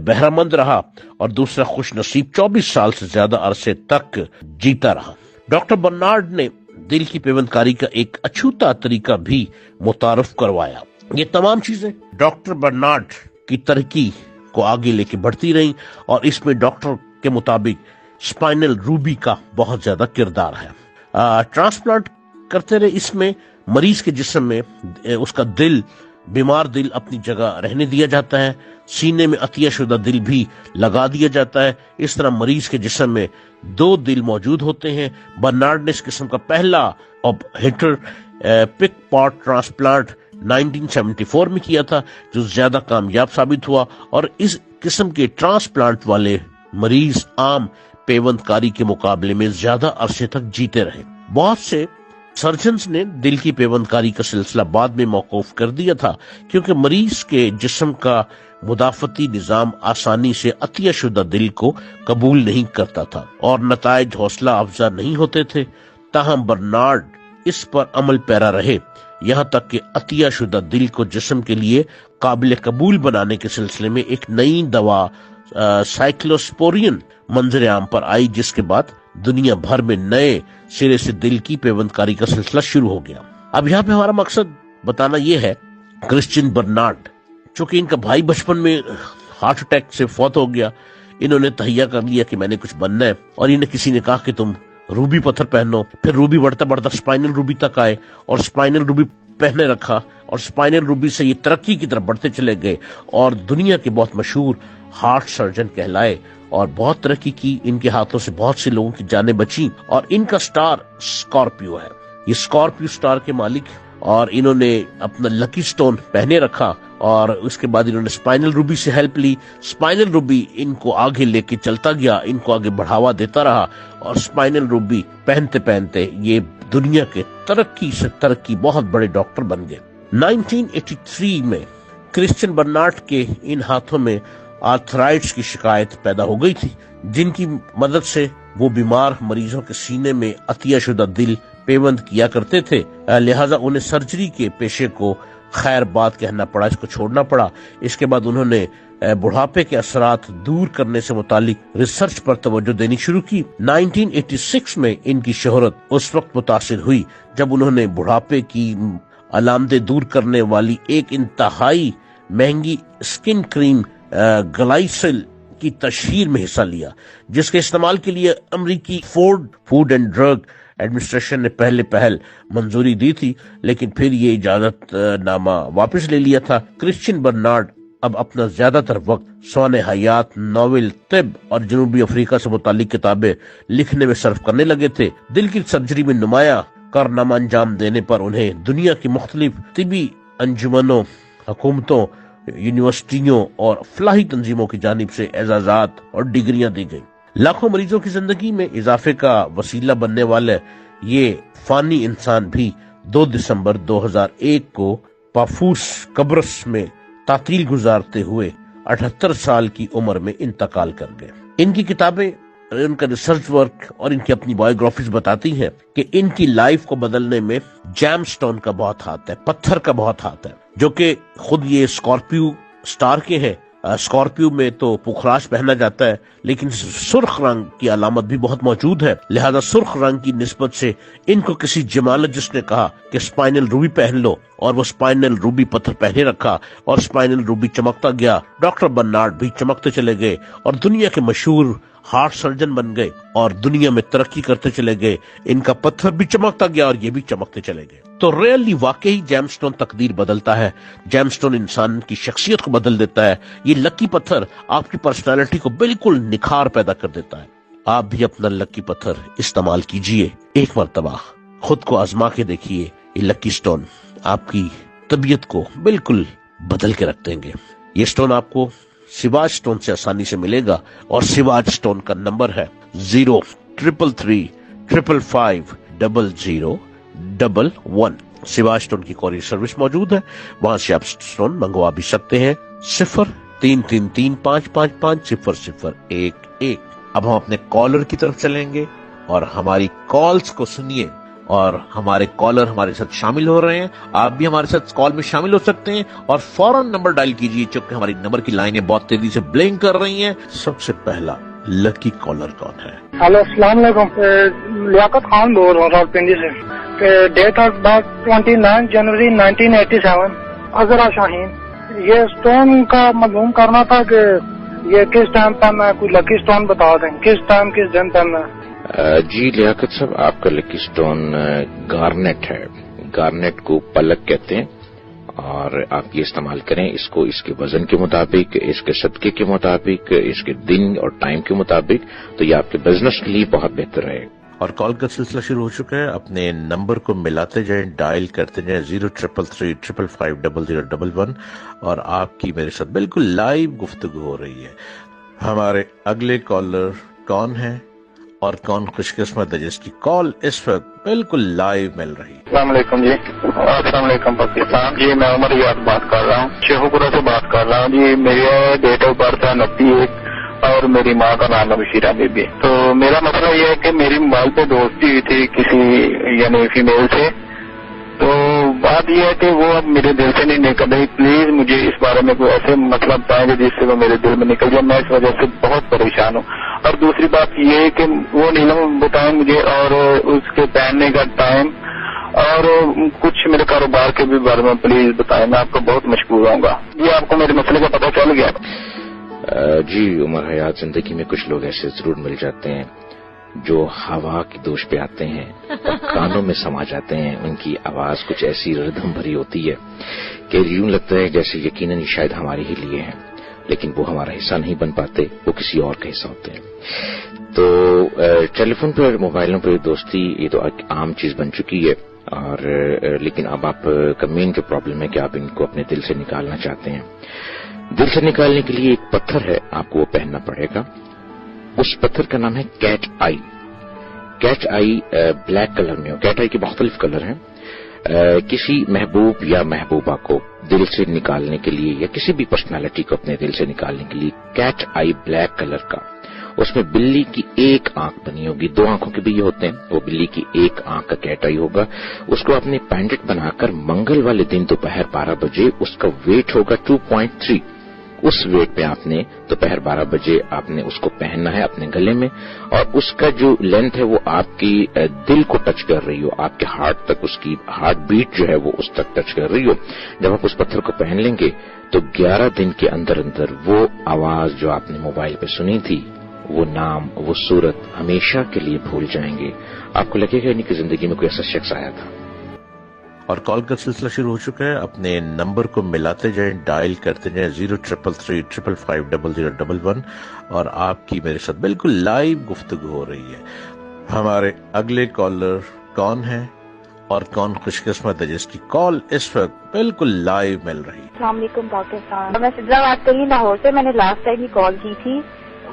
بہرہ مند رہا اور دوسرا خوش نصیب 24 سال سے زیادہ عرصے تک جیتا رہا۔ ڈاکٹر برنارڈ نے دل کی پیوند کاری کا ایک اچھوتا طریقہ بھی متعارف کروایا۔ یہ تمام چیزیں ڈاکٹر برنارڈ کی ترقی کو آگے لے کے بڑھتی رہیں اور اس میں ڈاکٹر کے مطابق اسپائنل روبی کا بہت زیادہ کردار ہے۔ ٹرانسپلانٹ کرتے رہے، اس میں مریض کے جسم میں اس کا دل، بیمار دل اپنی جگہ رہنے دیا جاتا ہے، سینے میں عطیہ شدہ دل بھی لگا دیا جاتا ہے۔ اس طرح مریض کے جسم میں 2 دل موجود ہوتے ہیں۔ برنارڈ نے اس قسم کا پہلا ہیٹر پک پارٹ ٹرانسپلانٹ 1974 میں کیا تھا، جو زیادہ کامیاب ثابت ہوا، اور اس قسم کے ٹرانسپلانٹ والے مریض عام پیوند کاری کے مقابلے میں زیادہ عرصے تک جیتے رہے۔ بہت سے سرجنز نے دل کی پیوند کاری کا سلسلہ بعد میں موقوف کر دیا تھا، کیونکہ مریض کے جسم کا مدافعتی نظام آسانی سے عطیہ شدہ دل کو قبول نہیں کرتا تھا اور نتائج حوصلہ افزا نہیں ہوتے تھے۔ تاہم برنارڈ اس پر عمل پیرا رہے، یہاں تک کہ عطیہ شدہ دل کو جسم کے لیے قابل قبول بنانے کے سلسلے میں ایک نئی دوا سائکلوسپورین منظر عام پر آئی، جس کے بعد دنیا بھر میں نئے سرے سے دل کی پیوند کاری کا سلسلہ شروع ہو گیا۔ اب یہاں پہ ہمارا مقصد بتانا یہ ہے، کرسچین برنارڈ، چونکہ ان کا بھائی بچپن میں ہارٹ اٹیک سے فوت ہو گیا، انہوں نے تہیہ کر لیا کہ میں نے کچھ بننا ہے، اور انہیں کسی نے کہا کہ تم روبی پتھر پہنو، پھر روبی بڑھتا بڑھتا اسپائنل روبی تک آئے اور اسپائنل روبی پہنے رکھا، اور اسپائنل روبی سے یہ ترقی کی طرف بڑھتے چلے گئے اور دنیا کے بہت مشہور ہارٹ سرجن کہلائے اور بہت ترقی کی۔ ان کے ہاتھوں سے بہت سے لوگوں کی جانیں بچیں، اور ان کا سٹار اسکارپیو ہے، یہ اسکارپیو سٹار کے مالک، اور انہوں نے اپنا لکی سٹون پہنے رکھا اور اس کے بعد انہوں نے اسپائنل روبی سے ہیلپ لی۔ اسپائنل روبی ان کو آگے لے کے چلتا گیا، ان کو آگے بڑھاوا دیتا رہا، اور اسپائنل روبی پہنتے پہنتے یہ دنیا کے ترقی سے ترقی بہت بڑے ڈاکٹر بن گئے۔ 1983 میں کرسچین برنارڈ کے ان ہاتھوں میں آرتھرائٹس کی شکایت پیدا ہو گئی تھی، جن کی مدد سے وہ بیمار مریضوں کے سینے میں عطیہ شدہ دل پیوند کیا کرتے تھے، لہٰذا انہیں سرجری کے پیشے کو خیر بات کہنا پڑا، اس کو چھوڑنا پڑا۔ اس کے بعد انہوں نے بڑھاپے کے اثرات دور کرنے سے متعلق ریسرچ پر توجہ دینی شروع کی۔ 1986 میں ان کی شہرت اس وقت متاثر ہوئی جب انہوں نے بڑھاپے کی علامتیں دور کرنے والی ایک انتہائی مہنگی اسکن کریم گلائسل کی تشہیر میں حصہ لیا، جس کے استعمال کے لیے امریکی فوڈ اینڈ ڈرگ ایڈمنسٹریشن نے پہل منظوری دی تھی، لیکن پھر یہ اجازت نامہ واپس لے لیا تھا۔ کرسچین برنارڈ اب اپنا زیادہ تر وقت سوانح حیات، ناول، طب اور جنوبی افریقہ سے متعلق کتابیں لکھنے میں صرف کرنے لگے تھے۔ دل کی سرجری میں نمایاں کارنامہ انجام دینے پر انہیں دنیا کی مختلف طبی انجمنوں، حکومتوں، یونیورسٹیوں اور فلاحی تنظیموں کی جانب سے اعزازات اور ڈگریاں دی گئیں۔ لاکھوں مریضوں کی زندگی میں اضافے کا وسیلہ بننے والے یہ فانی انسان بھی 2 دسمبر 2001 کو پافوس قبرص میں تعطیل گزارتے ہوئے 78 سال کی عمر میں انتقال کر گئے۔ ان کی کتابیں، ان کا ریسرچ ورک اور ان کی اپنی بایوگرافیز بتاتی ہیں کہ ان کی لائف کو بدلنے میں جیم سٹون کا بہت ہاتھ ہے، پتھر کا بہت ہاتھ ہے، جو کہ خود یہ اسکارپیو سٹار کے ہیں۔ اسکارپیو میں تو پخراش پہنا جاتا ہے، لیکن سرخ رنگ کی علامت بھی بہت موجود ہے، لہذا سرخ رنگ کی نسبت سے ان کو کسی جیمالوجسٹ نے کہا کہ اسپائنل روبی پہن لو، اور وہ اسپائنل روبی پتھر پہنے رکھا اور اسپائنل روبی چمکتا گیا۔ ڈاکٹر برنارڈ بھی چمکتے چلے گئے اور دنیا کے مشہور ہارٹ سرجن بن گئے اور دنیا میں ترقی کرتے چلے گئے۔ ان کا پتھر بھی چمکتا گیا اور یہ بھی چمکتے چلے گئے۔ تو ریئلی واقعی جیم سٹون تقدیر بدلتا ہے، جیم سٹون انسان کی شخصیت کو بدل دیتا ہے۔ یہ لکی پتھر آپ کی پرسنالٹی کو بالکل نکھار پیدا کر دیتا ہے۔ آپ بھی اپنا لکی پتھر استعمال کیجئے، ایک مرتبہ خود کو آزما کے دیکھیے، یہ لکی سٹون آپ کی طبیعت کو بالکل بدل کے رکھ دیں گے۔ یہ سٹون آپ کو سواج سٹون سے آسانی سے ملے گا، اور سواج سٹون کا نمبر ہے 03355500011۔ سواج سٹون کی کوریئر سروس موجود ہے، وہاں سے آپ سٹون منگوا بھی سکتے ہیں۔ 0 333-555-0011। اب ہم اپنے کالر کی طرف چلیں گے اور ہماری کالز کو سنیے، اور ہمارے کالر ہمارے ساتھ شامل ہو رہے ہیں. آپ بھی ہمارے ساتھ کال میں شامل ہو سکتے ہیں اور فوراً نمبر ڈائل کیجیے، چونکہ ہماری نمبر کی لائنیں بہت تیزی سے بلنک کر رہی ہیں. سب سے پہلا لکی کالر کون ہے؟ ہلو، السلام علیکم. لیاقت خان بول رہا ہوں راولپنڈی سے. ڈیٹ آف برتھ 29 جنوری 1987. عذرا شاہین. یہ اسٹون کا معلوم کرنا تھا کہ یہ کس ٹائم پہ میں کوئی لکی اسٹون بتا دیں، کس ٹائم کس دن پہ میں. جی لیاقت صاحب، آپ کا لکی اسٹون گارنیٹ ہے. گارنیٹ کو پلک کہتے ہیں، اور آپ یہ استعمال کریں اس کو اس کے وزن کے مطابق، اس کے صدقے کے مطابق، اس کے دن اور ٹائم کے مطابق، تو یہ آپ کے بزنس کے لیے بہت بہتر ہے. اور کال کا سلسلہ شروع ہو چکا ہے. اپنے نمبر کو ملاتے جائیں، ڈائل کرتے جائیں 0333555011، اور آپ کی میرے ساتھ بالکل لائیو گفتگو ہو رہی ہے. ہمارے اگلے کالر کون ہیں اور کون خوش قسمت ہے جس کی کال اس وقت بالکل لائیو مل رہی ہے؟ السلام علیکم جی. السلام علیکم پاکستان. جی میں عمر یاد بات کر رہا ہوں، شیخوپورہ سے بات کر رہا ہوں. جی میری ڈیٹ آف برتھ ہے 29 اور میری ماں کا نام ہے بشیرہ بی بی. تو میرا مسئلہ یہ ہے کہ میری موبائل پہ دوستی ہوئی تھی کسی یعنی فیمیل سے، تو بات یہ ہے کہ وہ اب میرے دل سے نہیں نکل رہی. پلیز مجھے اس بارے میں کوئی ایسے مطلب بتائیں جس سے وہ میرے دل میں نکل جائے. میں اس وجہ سے بہت پریشان ہوں. اور دوسری بات یہ ہے کہ وہ نیلم بتائیں مجھے، اور اس کے پہننے کا ٹائم، اور کچھ میرے کاروبار کے بھی بارے میں پلیز بتائیں. میں آپ کو بہت مشکور ہوں گا. جی آپ کو میرے مسئلے کا پتہ چل گیا؟ جی عمر حیات، زندگی میں کچھ لوگ ایسے ضرور مل جاتے ہیں جو ہوا کی دوش پہ آتے ہیں اور کانوں میں سما جاتے ہیں. ان کی آواز کچھ ایسی ردھم بھری ہوتی ہے کہ یوں لگتا ہے جیسے یقیناً شاید ہمارے ہی لیے ہیں، لیکن وہ ہمارا حصہ نہیں بن پاتے، وہ کسی اور کا حصہ ہوتے ہیں. تو ٹیلی فون پر، موبائلوں پر دوستی یہ تو ایک عام چیز بن چکی ہے. اور لیکن اب آپ کا مین جو پرابلم ہے کہ آپ ان کو اپنے دل سے نکالنا چاہتے ہیں. دل سے نکالنے کے لیے ایک پتھر ہے، آپ کو وہ پہننا پڑے گا. اس پتھر کا نام ہے کیٹ آئی. کیٹ آئی بلیک کلر میں ہو. کیٹ آئی کے مختلف کلر ہیں. کسی محبوب یا محبوبہ کو دل سے نکالنے کے لیے، یا کسی بھی پرسنالٹی کو اپنے دل سے نکالنے کے لیے کیٹ آئی بلیک کلر کا، اس میں بلی کی ایک آنکھ بنی ہوگی. 2 آنکھوں کے بھی یہ ہوتے ہیں، وہ بلی کی ایک آنکھ کا کیٹ آئی ہوگا. اس کو اپنے پینڈنٹ بنا کر منگل والے دن دوپہر 12 بجے، اس کا ویٹ ہوگا 2.3. اس ویٹ پہ آپ نے دوپہر 12 بجے آپ نے اس کو پہننا ہے اپنے گلے میں، اور اس کا جو لینتھ ہے وہ آپ کی دل کو ٹچ کر رہی ہو، آپ کے ہارٹ تک، اس کی ہارٹ بیٹ جو ہے وہ اس تک ٹچ کر رہی ہو. جب آپ اس پتھر کو پہن لیں گے تو 11 دن کے اندر اندر وہ آواز جو آپ نے موبائل پہ سنی تھی، وہ نام، وہ صورت ہمیشہ کے لیے بھول جائیں گے. آپ کو لگے گا نہیں کہ زندگی میں کوئی ایسا شخص آیا تھا. اور کال کا سلسلہ شروع ہو چکا ہے. اپنے نمبر کو ملاتے جائیں، ڈائل کرتے جائیں 0333555011، اور آپ کی میرے ساتھ بالکل لائیو گفتگو ہو رہی ہے. ہمارے اگلے کالر کون ہیں اور کون خوش قسمت ہے جس کی کال اس وقت بالکل لائیو مل رہی ہے؟ السلام علیکم پاکستان. میں سدرا بات کر رہی ہوں لاہور سے. میں نے لاسٹ ٹائم ہی کال کی تھی.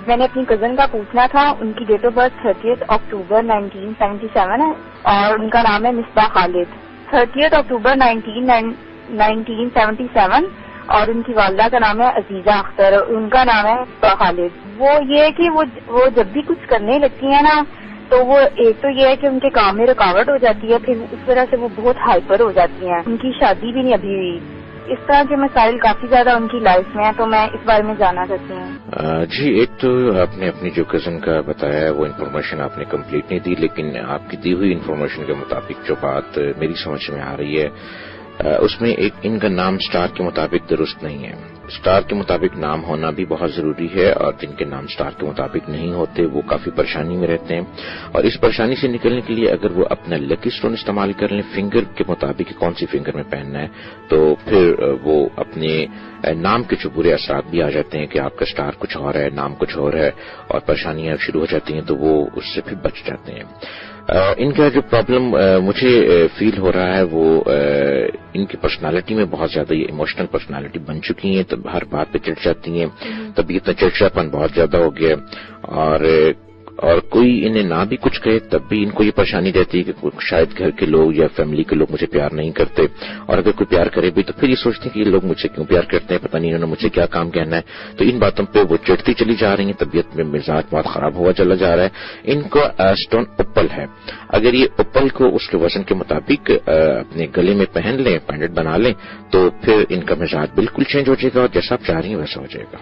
میں نے اپنی کزن کا پوچھنا تھا. ان کی ڈیٹ آف برتھ 30 اکتوبر 1977 ہے، اور ان کا نام ہے مصباح خالد. 30 اکتوبر 1977، اور ان کی والدہ کا نام ہے عزیزہ اختر، ان کا نام ہے مصباح خالد. وہ یہ ہے کہ وہ جب بھی کچھ کرنے لگتی ہیں نا، تو وہ ایک تو یہ ہے کہ ان کے کام میں رکاوٹ ہو جاتی ہے، پھر اس وجہ سے وہ بہت ہائپر ہو جاتی ہیں. ان کی شادی بھی نہیں ابھی ہوئی. اس طرح کے مسائل کافی زیادہ ان کی لائف میں ہیں، تو میں اس بارے میں جاننا چاہتی ہوں. جی ایک تو آپ نے اپنی جو کزن کا بتایا وہ انفارمیشن آپ نے کمپلیٹ نہیں دی، لیکن آپ کی دی ہوئی انفارمیشن کے مطابق جو بات میری سمجھ میں آ رہی ہے، اس میں ایک ان کا نام سٹار کے مطابق درست نہیں ہے. سٹار کے مطابق نام ہونا بھی بہت ضروری ہے، اور جن کے نام سٹار کے مطابق نہیں ہوتے وہ کافی پریشانی میں رہتے ہیں. اور اس پریشانی سے نکلنے کے لیے اگر وہ اپنا لکی اسٹون استعمال کر لیں فنگر کے مطابق کہ کون سی فنگر میں پہننا ہے، تو پھر وہ اپنے نام کے جو برے اثرات بھی آ جاتے ہیں کہ آپ کا سٹار کچھ اور ہے، نام کچھ اور ہے، اور پریشانیاں شروع ہو جاتی ہیں، تو وہ اس سے پھر بچ جاتے ہیں. ان کا جو پرابلم مجھے فیل ہو رہا ہے وہ ان کی پرسنالٹی میں بہت زیادہ یہ ایموشنل پرسنالٹی بن چکی ہیں. تو ہر بات پہ چڑ جاتی ہیں، طبیعت میں چڑچڑاپن بہت زیادہ ہو گیا، اور اور کوئی انہیں نہ بھی کچھ کہے تب بھی ان کو یہ پریشانی رہتی ہے کہ شاید گھر کے لوگ یا فیملی کے لوگ مجھے پیار نہیں کرتے، اور اگر کوئی پیار کرے بھی تو پھر یہ سوچتے ہیں کہ یہ لوگ مجھ سے کیوں پیار کرتے ہیں، پتہ نہیں انہوں نے مجھ سے کیا کام کہنا ہے. تو ان باتوں پہ وہ چڑھتی چلی جا رہی ہیں، طبیعت میں مزاج بہت خراب ہوا چلا جا رہا ہے. ان کو اسٹون اوپل ہے. اگر یہ اوپل کو اس کے وزن کے مطابق اپنے گلے میں پہن لیں، پینڈنٹ بنا لیں، تو پھر ان کا مزاج بالکل چینج ہو جائے گا اور جیسا آپ چاہ رہی ہیں ویسا ہو جائے گا.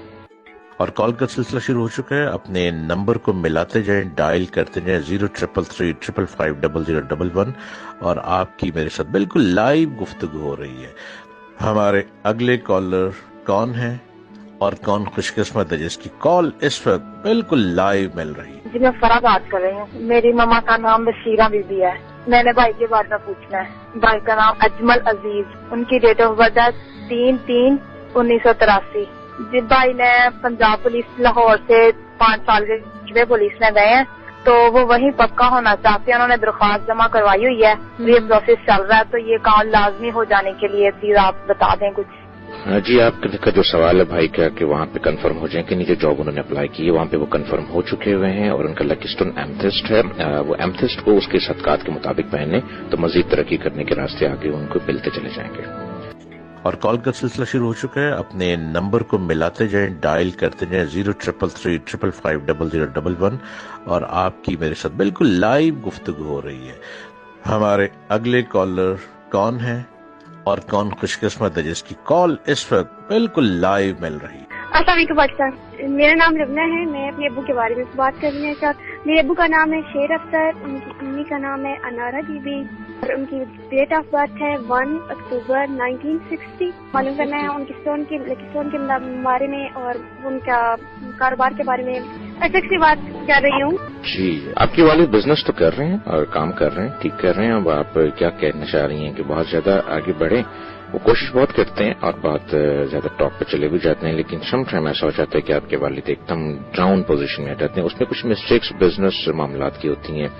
اور کال کا سلسلہ شروع ہو چکا ہے. اپنے نمبر کو ملاتے جائیں، ڈائل کرتے جائیں 0333555011 اور آپ کی میرے ساتھ بالکل لائیو گفتگو ہو رہی ہے. ہمارے اگلے کالر کون ہیں اور کون خوش قسمت ہے جس کی کال اس وقت بالکل لائیو مل رہی ہے؟ جی میں فرح بات کر رہی ہوں. میری ماما کا نام بشیرہ بی بی ہے. میں نے بھائی کے بارے میں پوچھنا ہے. بھائی کا نام اجمل عزیز، ان کی ڈیٹ آف برتھ ہے 3/3/1983. جس بھائی نے پنجاب پولیس لاہور سے 5 سال کے پولیس میں گئے ہیں تو وہ وہیں پکا ہونا چاہتے ہیں. انہوں نے درخواست جمع کروائی ہوئی ہے، یہ پروسیس چل رہا ہے. تو یہ کام لازمی ہو جانے کے لیے پلیز آپ بتا دیں کچھ. جی آپ کا جو سوال ہے بھائی کا کہ وہاں پہ کنفرم ہو جائیں کہ نیچے جاب انہوں نے اپلائی کی ہے وہاں پہ وہ کنفرم ہو چکے ہوئے ہیں اور ان کا لکی اسٹون ایمتھسٹ ہے. وہ ایمتھسٹ کو اس کے صدقات کے مطابق پہنے تو مزید ترقی کرنے کے راستے آگے ان کو ملتے چلے جائیں گے. اور کال کا سلسلہ شروع ہو چکا ہے. اپنے نمبر کو ملاتے جائیں، ڈائل کرتے جائیں 0333555011 اور آپ کی میرے ساتھ بالکل لائیو گفتگو ہو رہی ہے. ہمارے اگلے کالر کون ہیں اور کون خوش قسمت ہے جس کی کال اس وقت بالکل لائیو مل رہی ہے؟ السلام علیکم پاکستان. میرا نام ربنا ہے. میں اپنے ابو کے بارے میں بات کرنے کے ساتھ. میرے ابو کا نام ہے شیر افسر، ان کی امی کا نام ہے انارا بی بی اور ان کی ڈیٹ آف برتھ ہے 1 اکتوبر 1960. معلوم کرنا ہے ان کی اسٹون کے بارے میں اور ان کا کاروبار کے بارے میں. ایسے کی بات کر رہی ہوں. جی آپ کے والد بزنس تو کر رہے ہیں اور کام کر رہے ہیں، ٹھیک کر رہے ہیں. اب آپ کیا کہنا چاہ رہی ہیں کہ بہت زیادہ آگے بڑھیں؟ وہ کوشش بہت کرتے ہیں اور بہت زیادہ ٹاپ پہ چلے بھی جاتے ہیں، لیکن سم ٹائم ایسا ہو جاتا ہے کہ آپ کے والد ایک دم ڈاؤن پوزیشن میں آ جاتے ہیں. اس میں کچھ مسٹیکس بزنس معاملات کی ہوتی ہیں.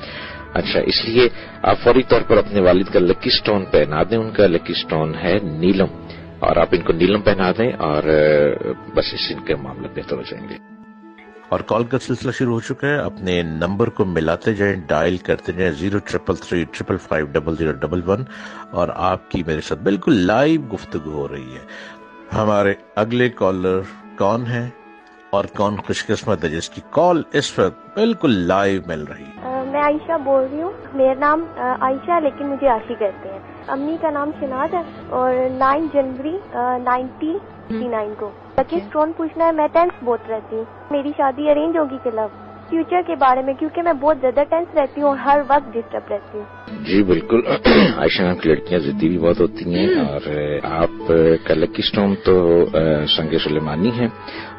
اچھا، اس لیے آپ فوری طور پر اپنے والد کا لکی اسٹون پہنا دیں. ان کا لکی اسٹون ہے نیلم اور آپ ان کو نیلم پہنا دیں اور بس اس کے معاملے بہتر ہو جائیں گے. اور کال کا سلسلہ شروع ہو چکا ہے. اپنے نمبر کو ملاتے جائیں، ڈائل کرتے جائیں 0333555011 اور آپ کی میرے ساتھ بالکل لائیو گفتگو ہو رہی ہے. ہمارے اگلے کالر کون ہیں اور کون خوش قسمت ہے جس کی کال اس وقت بالکل لائیو مل رہی ہے؟ میں عائشہ بول رہی ہوں. میرا نام عائشہ ہے لیکن مجھے عاشی کہتے ہیں. امی کا نام شناز ہے اور 9 جنوری 1989 کو. لکی اسٹون پوچھنا ہے. میں ٹینس بہت رہتی ہوں. میری شادی ارینج ہوگی کہ لو؟ فیوچر کے بارے میں، کیونکہ میں بہت زیادہ ٹینس رہتی ہوں اور ہر وقت ڈسٹرب رہتی ہوں. جی بالکل. عائشہ نام کی لڑکیاں ضدی بھی بہت ہوتی ہیں اور آپ کا لکی اسٹون تو سنگ سلیمانی ہے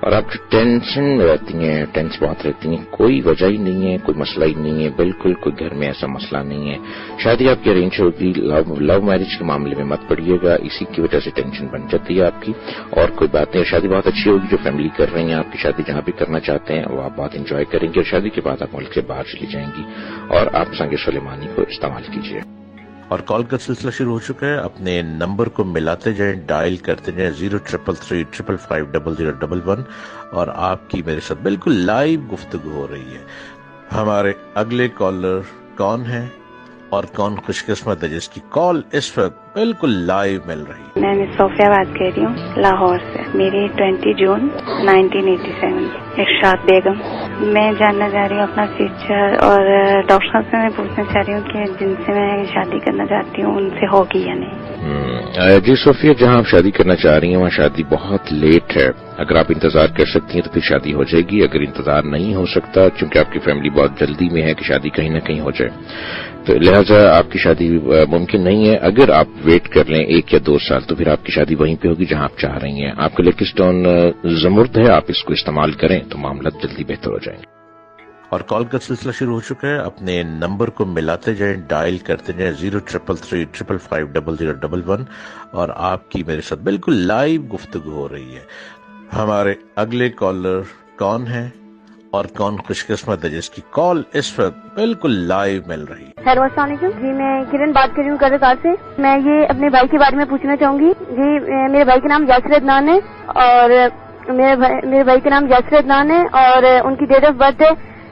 اور آپ جو ٹینشن میں رہتی ہیں، ٹینس بہت رہتی ہیں، کوئی وجہ ہی نہیں ہے، کوئی مسئلہ ہی نہیں ہے، بالکل کوئی گھر میں ایسا مسئلہ نہیں ہے. شادی آپ کی ارینج ہوگی. لو میرج کے معاملے میں مت پڑیے گا، اسی کی وجہ سے ٹینشن بن جاتی ہے آپ کی. اور کوئی بات نہیں، شادی بہت اچھی ہوگی. جو فیملی کر رہی ہیں آپ کی شادی جہاں بھی کرنا چاہتے ہیں وہ آپ بہت انجوائے کریں گے اور شادی کے بعد آپ ملک سے باہر چلی جائیں گی اور آپ سنگ سلیمانی کو استعمال کیجیے. اور کال کا سلسلہ شروع ہو چکا ہے. اپنے نمبر کو ملاتے جائیں، ڈائل کرتے جائیں 0333555011 اور آپ کی میرے ساتھ بالکل لائیو گفتگو ہو رہی ہے. ہمارے اگلے کالر کون ہیں اور کون خوش قسمت ہے جس کی کال اس وقت بالکل لائیو مل رہی ہے؟ میں صوفیہ بات کر رہی ہوں لاہور سے. میری 20 جون 1987. ارشاد بیگم. میں جاننا چاہ رہی ہوں اپنا فیوچر اور ڈاکٹر صاحب سے میں پوچھنا چاہ رہی ہوں کہ جن سے میں شادی کرنا چاہتی ہوں ان سے ہوگی یا نہیں. جی صوفیہ، جہاں آپ شادی کرنا چاہ رہی ہیں وہاں شادی بہت لیٹ ہے. اگر آپ انتظار کر سکتی ہیں تو پھر شادی ہو جائے گی. اگر انتظار نہیں ہو سکتا چونکہ آپ کی فیملی بہت جلدی میں ہے کہ شادی کہیں نہ کہیں ہو جائے تو لہٰذا آپ کی شادی ممکن نہیں ہے. اگر آپ ویٹ کر لیں 1 یا 2 سال تو پھر آپ کی شادی وہیں پہ ہوگی جہاں آپ چاہ رہی ہیں. آپ کا لکی اسٹون زمرد ہے، آپ اس کو استعمال کریں تو معاملات جلدی بہتر ہو جائیں گے. اور کال کا سلسلہ شروع ہو چکا ہے. اپنے نمبر کو ملاتے جائیں، ڈائل کرتے جائیں 0333555011 اور آپ کی میرے ساتھ بالکل لائیو گفتگو ہو رہی ہے. ہمارے اگلے کالر کون ہیں اور کون خوش قسمت ہے جس کی کال اس وقت بالکل لائیو مل رہی ہے؟ ہیلو، السلام علیکم. جی میں کرن بات کر رہی ہوں کرکار سے. میں یہ اپنے بھائی کے بارے میں پوچھنا چاہوں گی. جی میرے بھائی کا نام یاسر عدنان ہے اور میرے بھائی کا نام یاسر عدنان ہے اور ان کی ڈیٹ آف برتھ ہے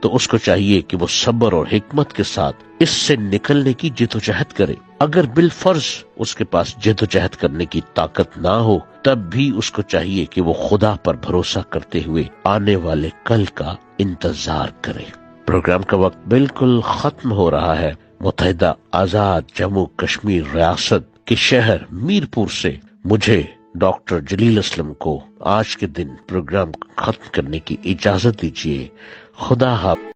تو اس کو چاہیے کہ وہ صبر اور حکمت کے ساتھ اس سے نکلنے کی جدوجہد کرے. اگر بالفرض اس کے پاس جدوجہد کرنے کی طاقت نہ ہو تب بھی اس کو چاہیے کہ وہ خدا پر بھروسہ کرتے ہوئے آنے والے کل کا انتظار کرے. پروگرام کا وقت بالکل ختم ہو رہا ہے. متحدہ آزاد جموں کشمیر ریاست کے شہر میرپور سے مجھے ڈاکٹر جلیل اسلم کو آج کے دن پروگرام ختم کرنے کی اجازت دیجیے. خدا حافظ.